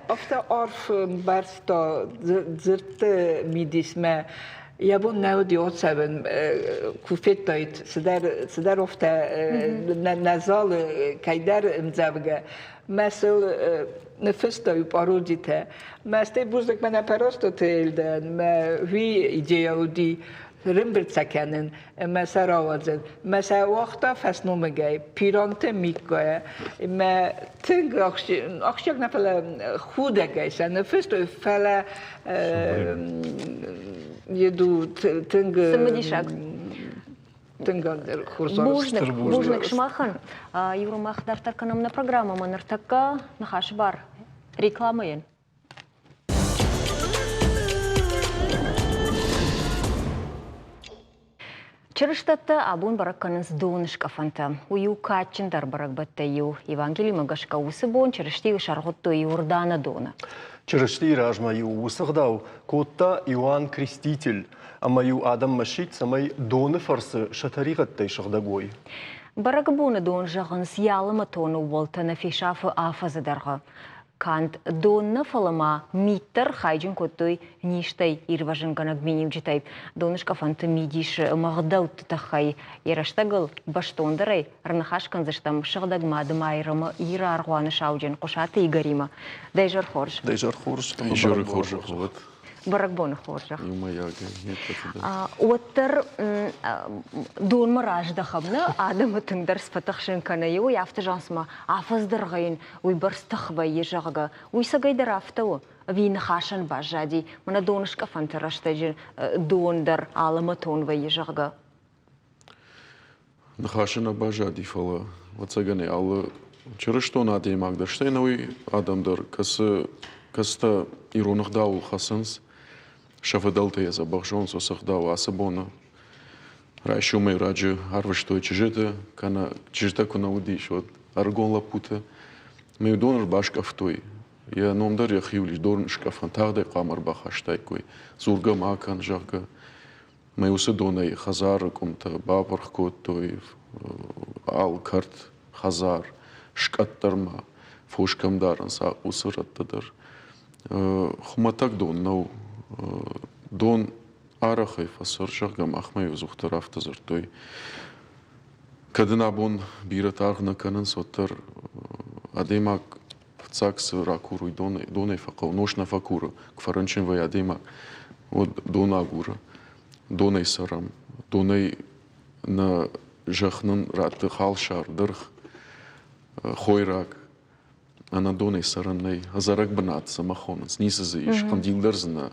ofta orf barsta zirte midis me. Jag bor nu det åt seven kufettait så där ofta nazal kaidar mzavga. Mesela nefeste parodite. Men det borde man parosto till den med vi ideodi Rimbertsakennen, mesela ravadzen, mesela vaqta fasnomegay, pirante mikgay, me ting akşak nefele khudegay, sen nefeste fele yedu ting. Самодишак. Тингалдер хурсор. Бужник шмахан. Юрмах дартака нам на программа манартака на хашбар. Рекламаен. Чырыштатта абун баракканыз доныш кафанта. Ую качындар барак баттаю. Евангелий магашка усы бон чырыштиғы шарғытты Иордана дона. Чырышти ражма ю усыгдау, котта Иоанн Креститель, ама ю Адам Машит самай доны фарсы шатаригаттай шагдагой. Барак буны дон жағын сиялыма тону волтана фишафы афазыдарға. Кант донны фалама миттер хайджин коттой ништай ирважын ганак миним житай. Донышка фанты мидиш мағдаут тахай ераштагыл баштондарай рнахашкан заштам шагдагмады майрама ира арғуаны шауджин қошаты игарима. Дайжар хорж. Дайжар хорж. Дайжар хорж хват. Барак боны хоржах. Оттар дон маражда хабна адамы тыңдар спатақшын канайы яфты жансыма афаздырғайын барстықва ежағыға сагайдар афтауы вейні хашан бажади мына донышқа фантараштайжын дондар алымы тонва ежағыға. Нахашана бажади фала вацагане алы чырыштон адаймагда штайнауи адамдар каста иронықдауыл хасынс Шафадалте я забахжон сосахдау асабона. Райшумай раджи арваштой чижета, кана чижета кона удиш вот аргон лапута. Мею донор башкафтой. Я номдар я хивлиш дорнышка фантагдай камар бахаштай кой. Зурга макан жага. Мею седонай хазар комта бабарх коттой ал карт хазар шкаттарма фошкамдаран са усыраттадар. Хуматак дон нау Дон арахай фасоршах гамахмай узухтар автозартой. Каднабун бират аргна канан сотар адемак цакс ракуру доне факау ношна факура кфаранчин вай адемак от донагура доне сарам доне на жахнан рат халшар дырх хойрак она доне саранней азарак банат самахонс нисазиш кандилдерзна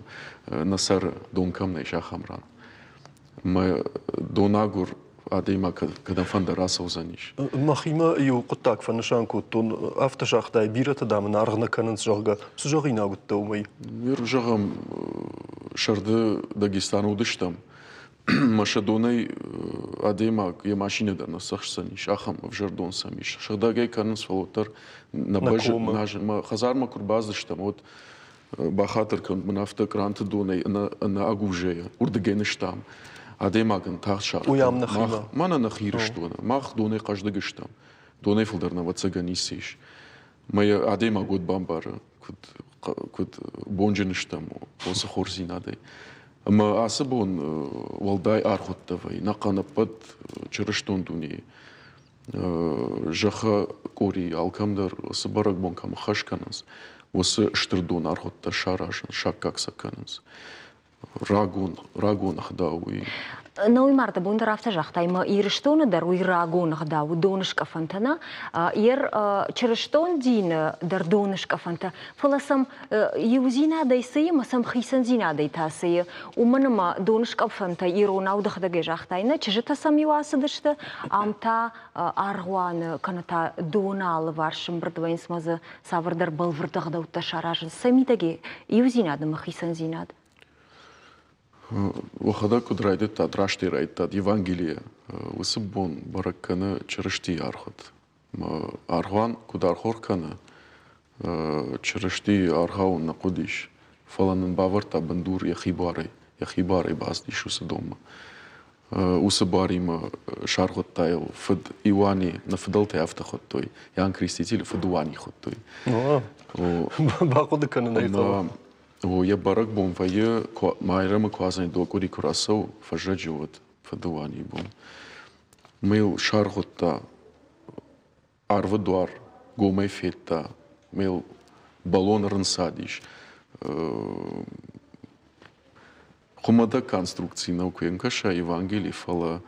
насар донкамней шахамран мы донагур Adema kada van de ras als anish. Machima io contact van de shanko ton afterzacht hij bieren te damen naar de kunnen zorgen. Zo zorg je nou goed toe Mir jagam шарды Дагестан удыштам. Машадонай Адема я машина да насахсаниш ахам в Жардон самиш. Шардагай канын свалотар на баж ма хазарма курбаздыштам от бахатыр кан мнафта кранты донай на агужея урдагеныштам. Адемаган тахшар. Уям нахима. Мана нахир штона. Мах доне каждый гыштам. Доне филдерна вацаганисиш. Моя адема год бамбара. Куд бонженыштам. Оса хорзинадей. Ма асабон валдай архоттавай. Нақанапад чырыштон дуни. Жаха кори алкамдар сабарак бонкам хашканас. Оса штырдон архотта шаражан. Шаккаксаканас. Рагон хдауи. Nou Marta bunda rafta jachtai ma irstone dar ui ragon hdau donish kafantana chirstone din dar donish kafanta falasam yuzina dai sai ma sam khisan zina dai ta sai umman ma donish kafanta ironau da khada jachtai na chjita sam yuasdishta amta arwan kanata donal varshim brdvain smaza savr dar balvrda hdau ta sharajn samidage yuzina da ma khisan zinad وخدا كدرايد تاد راشتي رايد تاد يوانجيليا وسبون بركنا چرشتي أرخد ما أرخوان كدار خور كنا چرشتي أرخاون نقوديش فلان باور تا بندور يخيباري باز ديشو سدوما وسباري ما شارخد تايل فد إيواني نفضلتي أفتخد توي يان كريستيتي فدواني خد توي باخد كنا نيطا Я барак бом вае майрама квазани докури курасау фажаджиот фадуани бом. Мил шархотта арвадуар гомай фетта мил балон рансадиш. Хумада конструкции наукенкаша Евангелий фала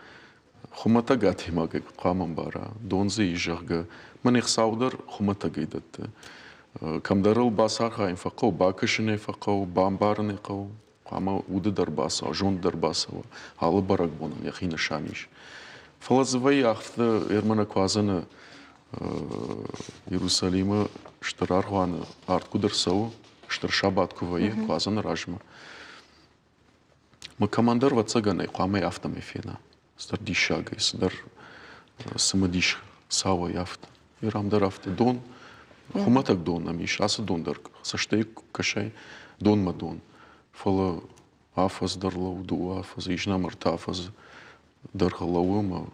хумата гатимага қамамбара донзе ижарга манех саудар хумата гейдатта. Камдарыл басар хайм фақау, бакышыне фақау, бамбарыне қау, қама уды дарбаса, жон дарбаса, алы барак бонан, яхина шамиш. Фалазывай ахты ермана квазаны Иерусалима штыр архуаны артку дарсау, штыр шабатку вай квазаны ражма. Ма командар вацаганай, қамай автам ефена, стар дишагай, стар самадиш сава яфта. Ирамдар авта дон, Хуматак дон амиш, аса дон дарк. Саштей кашай дон мадон. Фала афаз дарлау ду афаз, ишна марта афаз дархалау ма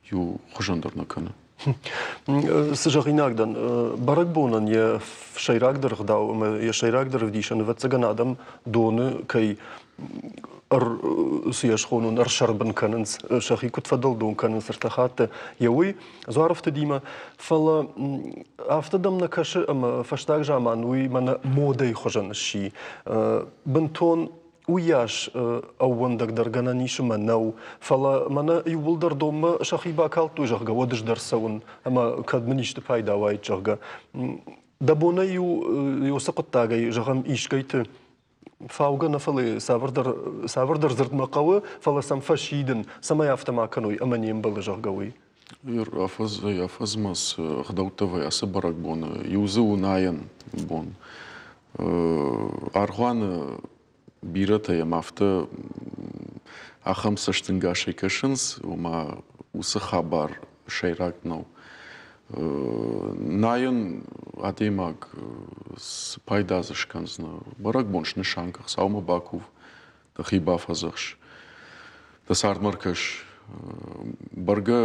ю хожандар накана. Сжагинагдан барак бонан я в шайрагдер гдау, я шайрагдер вдишан вацаганадам доны кай سياشخونون أرشربن كننس شخي كنت فضل دون كننس ارتخات يوي زعرفت ديما فلا أفتدم نكش أما فشتاق جامان وي من مودي خجن الشي بنتون وياش أون دك درجنا نيش منو فلا من يولدر دوم شخي باكالتو جرجا ودش درسون أما كد منيش تفايدا وايد جرجا دبونا يو سقط تاجي جرم إيش كيت فاوغا نفلي سافردر زرت مقاوة فلا سام فشيدن سما يافتما كانوي أمانيم بلجاقوي ير أفز مس خدوتوا ياسبرك بون يوزو ناين بون أرخوان بيرتا يمافتا أخم سشتنجا شيكشنز وما وسخبر شيراك نو Najen ademag spajdazishkans na barak bonch nishankach sauma bakov da khiba fazach da sardmarkash barga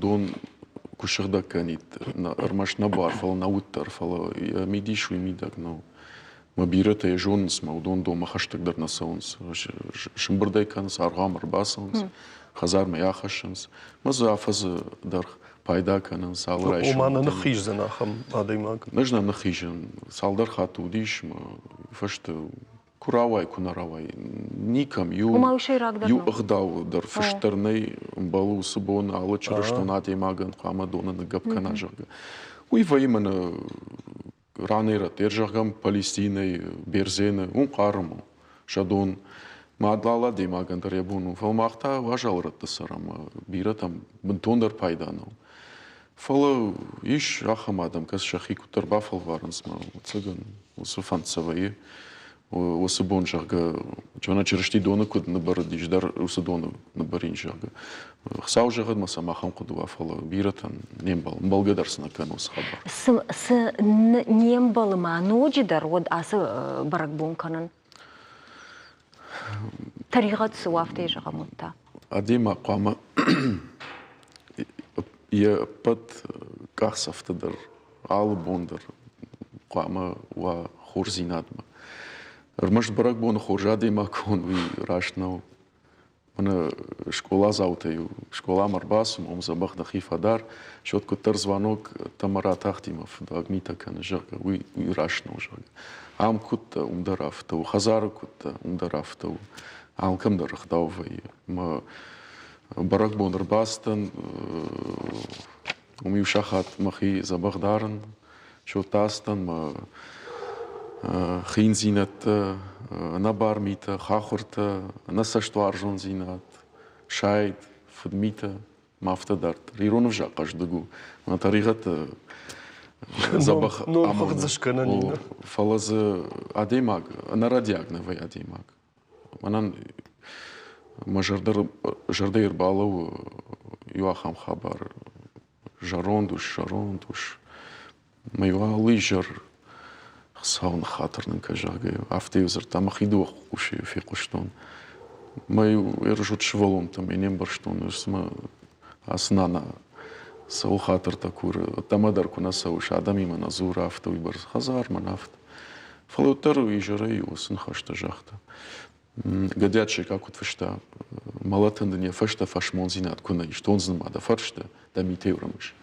don kushirda kanit na armash na bar fal na uttar fal midishu midak no Мабирет и жонс, маудон дома хаштаг дарнасаунс, шимбардайканс, аргамар басаунс, хазар маяхашанс, мазафаз дарх пайдаканс, алрайш. Умана нахижзен ахам адаймаг. Нежна нахижен, салдар хатудиш, фашт куравай кунаравай, никам ю агдау дар фаштерней балу сабон, ала чараштон адаймаган, хамадона на габканажага. Уйва именно ранера держагам Палестиной, Берзены, қарымы, шадон, мадлала демаган таребуну, фалмахта важал раттасарам, бира там бентондар пайдану. Фала иш ахамадам, кас шахи кутар бафал варансма, цыган, усуфанцевые, усубон жага, чона черешти дона куд на барадиш, дар усудона на барин жага. Хсау жагад масамахам куду афала, биратан нембал, балгадарсна канус хабар. С нембал ма ноджидар вот асы баракбон канан. Таригат суафте жагамутта. Адима қама я път кахсафтадар, албондар, қама ва хорзинадма. Рмаш баракбон хоржадима кон ви рашнау. Мана школа заутаю, школа марбасум, забах да хифадар, шотко тър звонок Тамара Тахтимов, да агмита кана жага, уи рашнау жага. Ам кутта умдарафтау, хазара кутта умдарафтау, алкам да рахдаувай. Ма баракбон рбастан, умив шахат махи забахдаран, шотастан, ма хинзинат, на бармита, хахурта, на саштуаржон зинат, шайд, фадмита, мафтадарт. Риронов жакаш дагу. На таригата забах амон. Фалаз адемаг, на радиагнавай адемаг. Манан мажардайр балау юахам хабар. Жарондуш, майва лижар. Саун хатырнын кажагы, автоюзер там ахиду куши фикуштон. Маю ержут шволом там енем барштон, сма аснана сау хатыр такур, тамадар куна сауш адам има назур авто вибар хазар манафт. Фалутар ижарай усын хашта жахта. Гадяче как утвышта малатандыне фашта фашмон зинат куна иштон знамада фаршта да митеврамыш.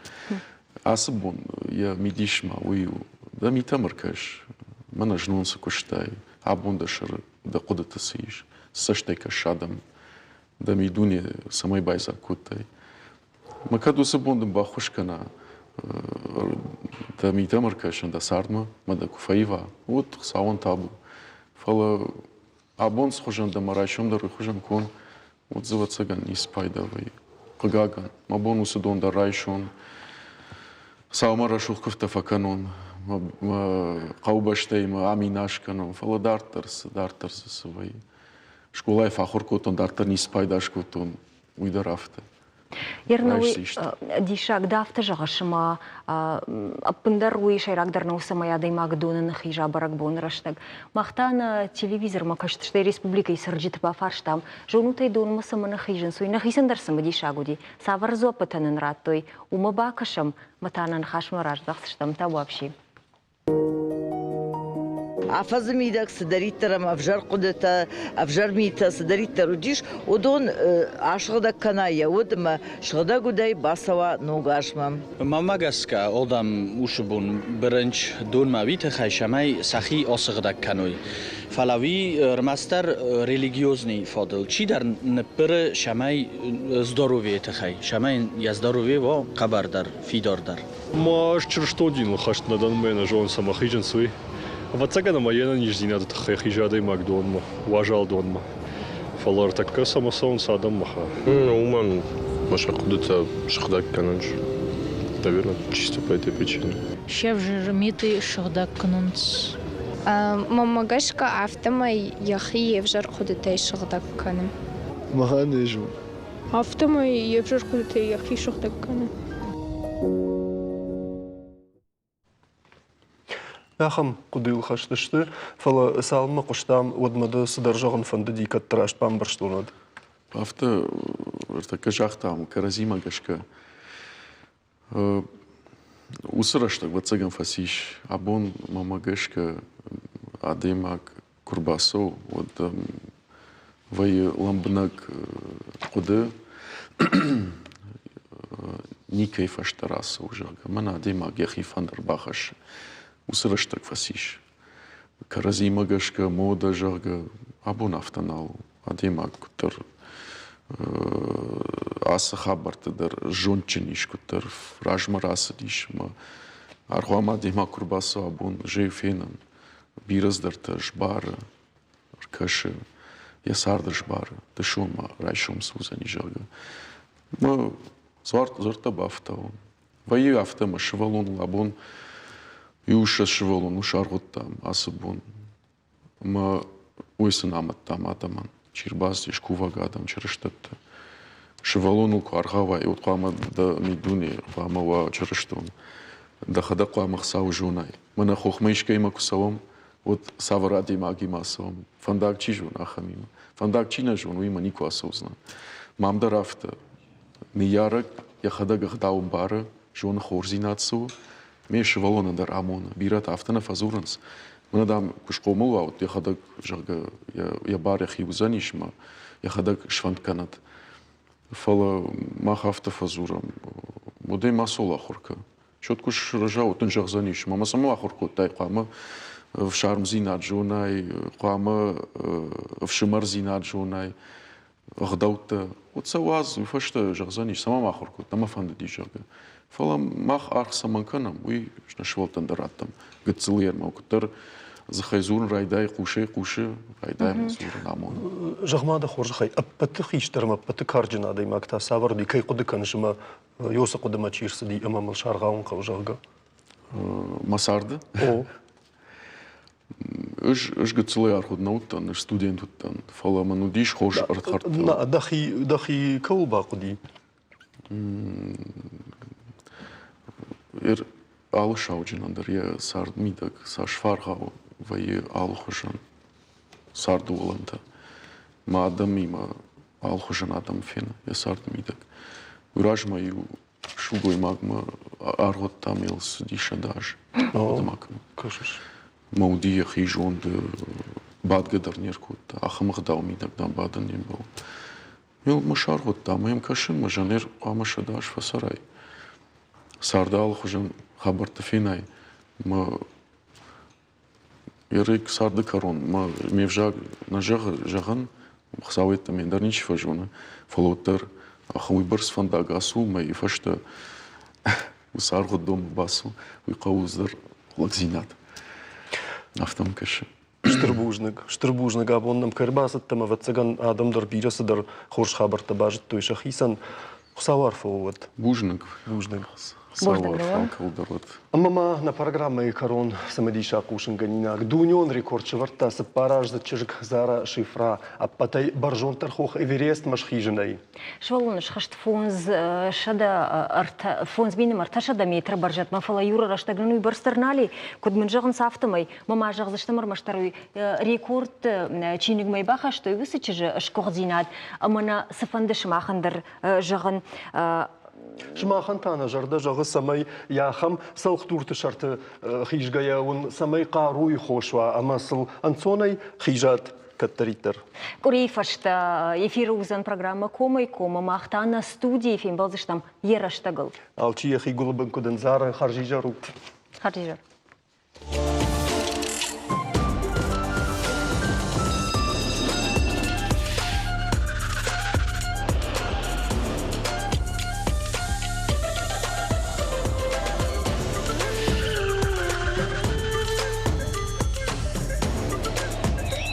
Асыбон я мидишма ую да митамаркаш мана жнунса куштай абунда шар да кудата сиш саштай кашадам да мидуне самай байза кутай макаду сабондам бахушкана да митамаркаш да сардма мада куфаива вот саун табу фала абон схожан да марашом да рухожан кон вот завацаган не спайдавай кагаган мабон усудон да райшон Саумара шулкуфта факанон, қаубаштайм, аминашканон, фала дартарс свои. Школай фахоркотон, дартар не спайдашкотон, уйдарафта. Ернауи дишак дафта жағашыма, аппындар уи шайрагдарна усамая даймаг донын хижа баракбон раштаг. Мақтан телевизор макаштыштай республика и сарджит бафарштам, жонутай дон мусамана хижын суй, нахисандарсамы дишагуди, савар зопытанын раттой, ума бакашам, матанан хашма раждахсштам та вообще. عفز ميدك سدريترم أفجر قدرته أفجر ميته سدريتر وديش ودون عشرة كناية ودم شغدا قداي باسوا نوغاشمم ماما جسكا أودم وشبون برنج دون ما بيت خيشماي سخي أصغدا كنوي فلاوي رمستر ريليجيوزني فاضل چی در نپر شمای здоровье تخی شمای یا здоровье و قبر در فیدار در ماش چرشتو دین خشت ندان من جون سماخیجن سوی واتساقنا ماينا نيجزينا تخيخي جادي ماكدون واجال دون ما فالار تكا سامسون سادم маха. Уман маша куда-то шхдак кананж. Наверное, чисто по этой причине. Шевжер миты шхдак кананс. Мамагашка автома яхи евжар куда-то шхдак канам. Маханежу. Автома евжар куда-то яхи шхдак канам. Ахам кудыл хаштышты, фала салма куштам удмады сыдаржагын фанды дикат трашт памбарштунад. Авто така жахтам каразима гашка. Усыраштак ватсаган фасиш абон мама гашка адемак курбасо вот вай ламбнак куды никей фаштараса уже мана адемак яхи фандербахаш усрыштак фасиш каразимагашка мода жарга абон автонал адемак кутер аса хабартыдар жончиниш кутер ражмараса дишма архуама адемак курбасо абон жейфенан бираздарта жбара каши ясарда жбара тышома райшом сузани жарга ма зорта бафтаон вай автома шевалон лабон Юша шевелон, ушарготтам, асыбон. Ма ойсын аматтам атаман. Чирбас, ешкувагадам, черештетте. Шевелону кваргава, и от квама да мидуни, квамава черештон. Да хада квамах сау жунай. Мана хохмейшка има кусавам, от саваради маги масавам. Фандак чи жун, ахамима. Фандак чи на жун, уима нико асаузна. Мамда рафта. Ниярак, я хада гахдаум бара, жун хорзинацу, مش والله ندر عمونا بيرات عفتنا فازورنس من دام كش قوموا أو يخدك جرجا يا بارخي وزانيش ما يخدك شفنت كانت فلا ما خافت فازورم ودي ما صول آخرك شو تكش رجاو تنجح زانيش ما سموا آخرك تاي قامة في شارم زينات جوناي قامة في شمر زينات جوناي غدوت وتسواز وفشت جرزانيش سما آخرك تما فند دي جرجا فلا ماخ أرخ سمنكنام وي شنشولتن دراتم قد زلير ما وكتر زخيزون رايداي قوشي رايداي مزور نامون جغما خورج خي أبتخيش ترم أبتكارجنا داي ماكتا سافر دي كي قد كنجما يوسا قد ما تشيرس دي أمام الشارغاون قوجاغا مسارد أو إيش قد زلير خد نوتن إيش ستودنتوتن فلا ما نوديش خوش أرتخرت لا دخي كولبا قدي алышаужинандыр я сард мидак сашфархау вай алхушан сарду оланта ма адам има алхушан адам фена я сард мидак уражма ю шугой магма аргот тамилс дишадаж адамакм кашш маудия хижонд бадгадар неркут ахмагдау мидак дам бадан нембо ил машаргот там им кашин мажанер амашадаш фасарай ساردال خوشن خبرت فینای ما یریک سارد کارون ما میفجاگ نجاغن خساویت من در نیچ فجونه فلوتر خوی برس فنداگ اسول ما یفشت وسار قدوم باسو ويقوز در لغزينات نفتم كش شتربوجنك абонным кырбасыт тама ватсаган адамдар бирасы дар хош хабарта бажыт той шахисан خساوار فوت بوجنك Мама на программе Карон самедиша кушен ганина. Гдуньон рекорд чеварта сепараж за чижик зара шифра. А патай баржон тархох Эверест машхиженай. Швалуныш хашт фонз шада фонз бинем арташада метр баржат мафала юра раштагну барстернали. Код менжаган сафтамай. Мама жаг заштамар маштару рекорд чиниг май баха что юсы чижи шкординат. Амана сафандыш махандар жаган شماخن تانا جرده جغ سمای یا خم سلخ دورت شرط خیجگایا ون سمای قاروی خوشوا اما سل انصونی خیجات كتريتر. Курей фашта эфир узан программа кома и кома махтана студии фим балзыштам ераштагал. Алчи яхи гулбан куден зара харжижару. Харжижар.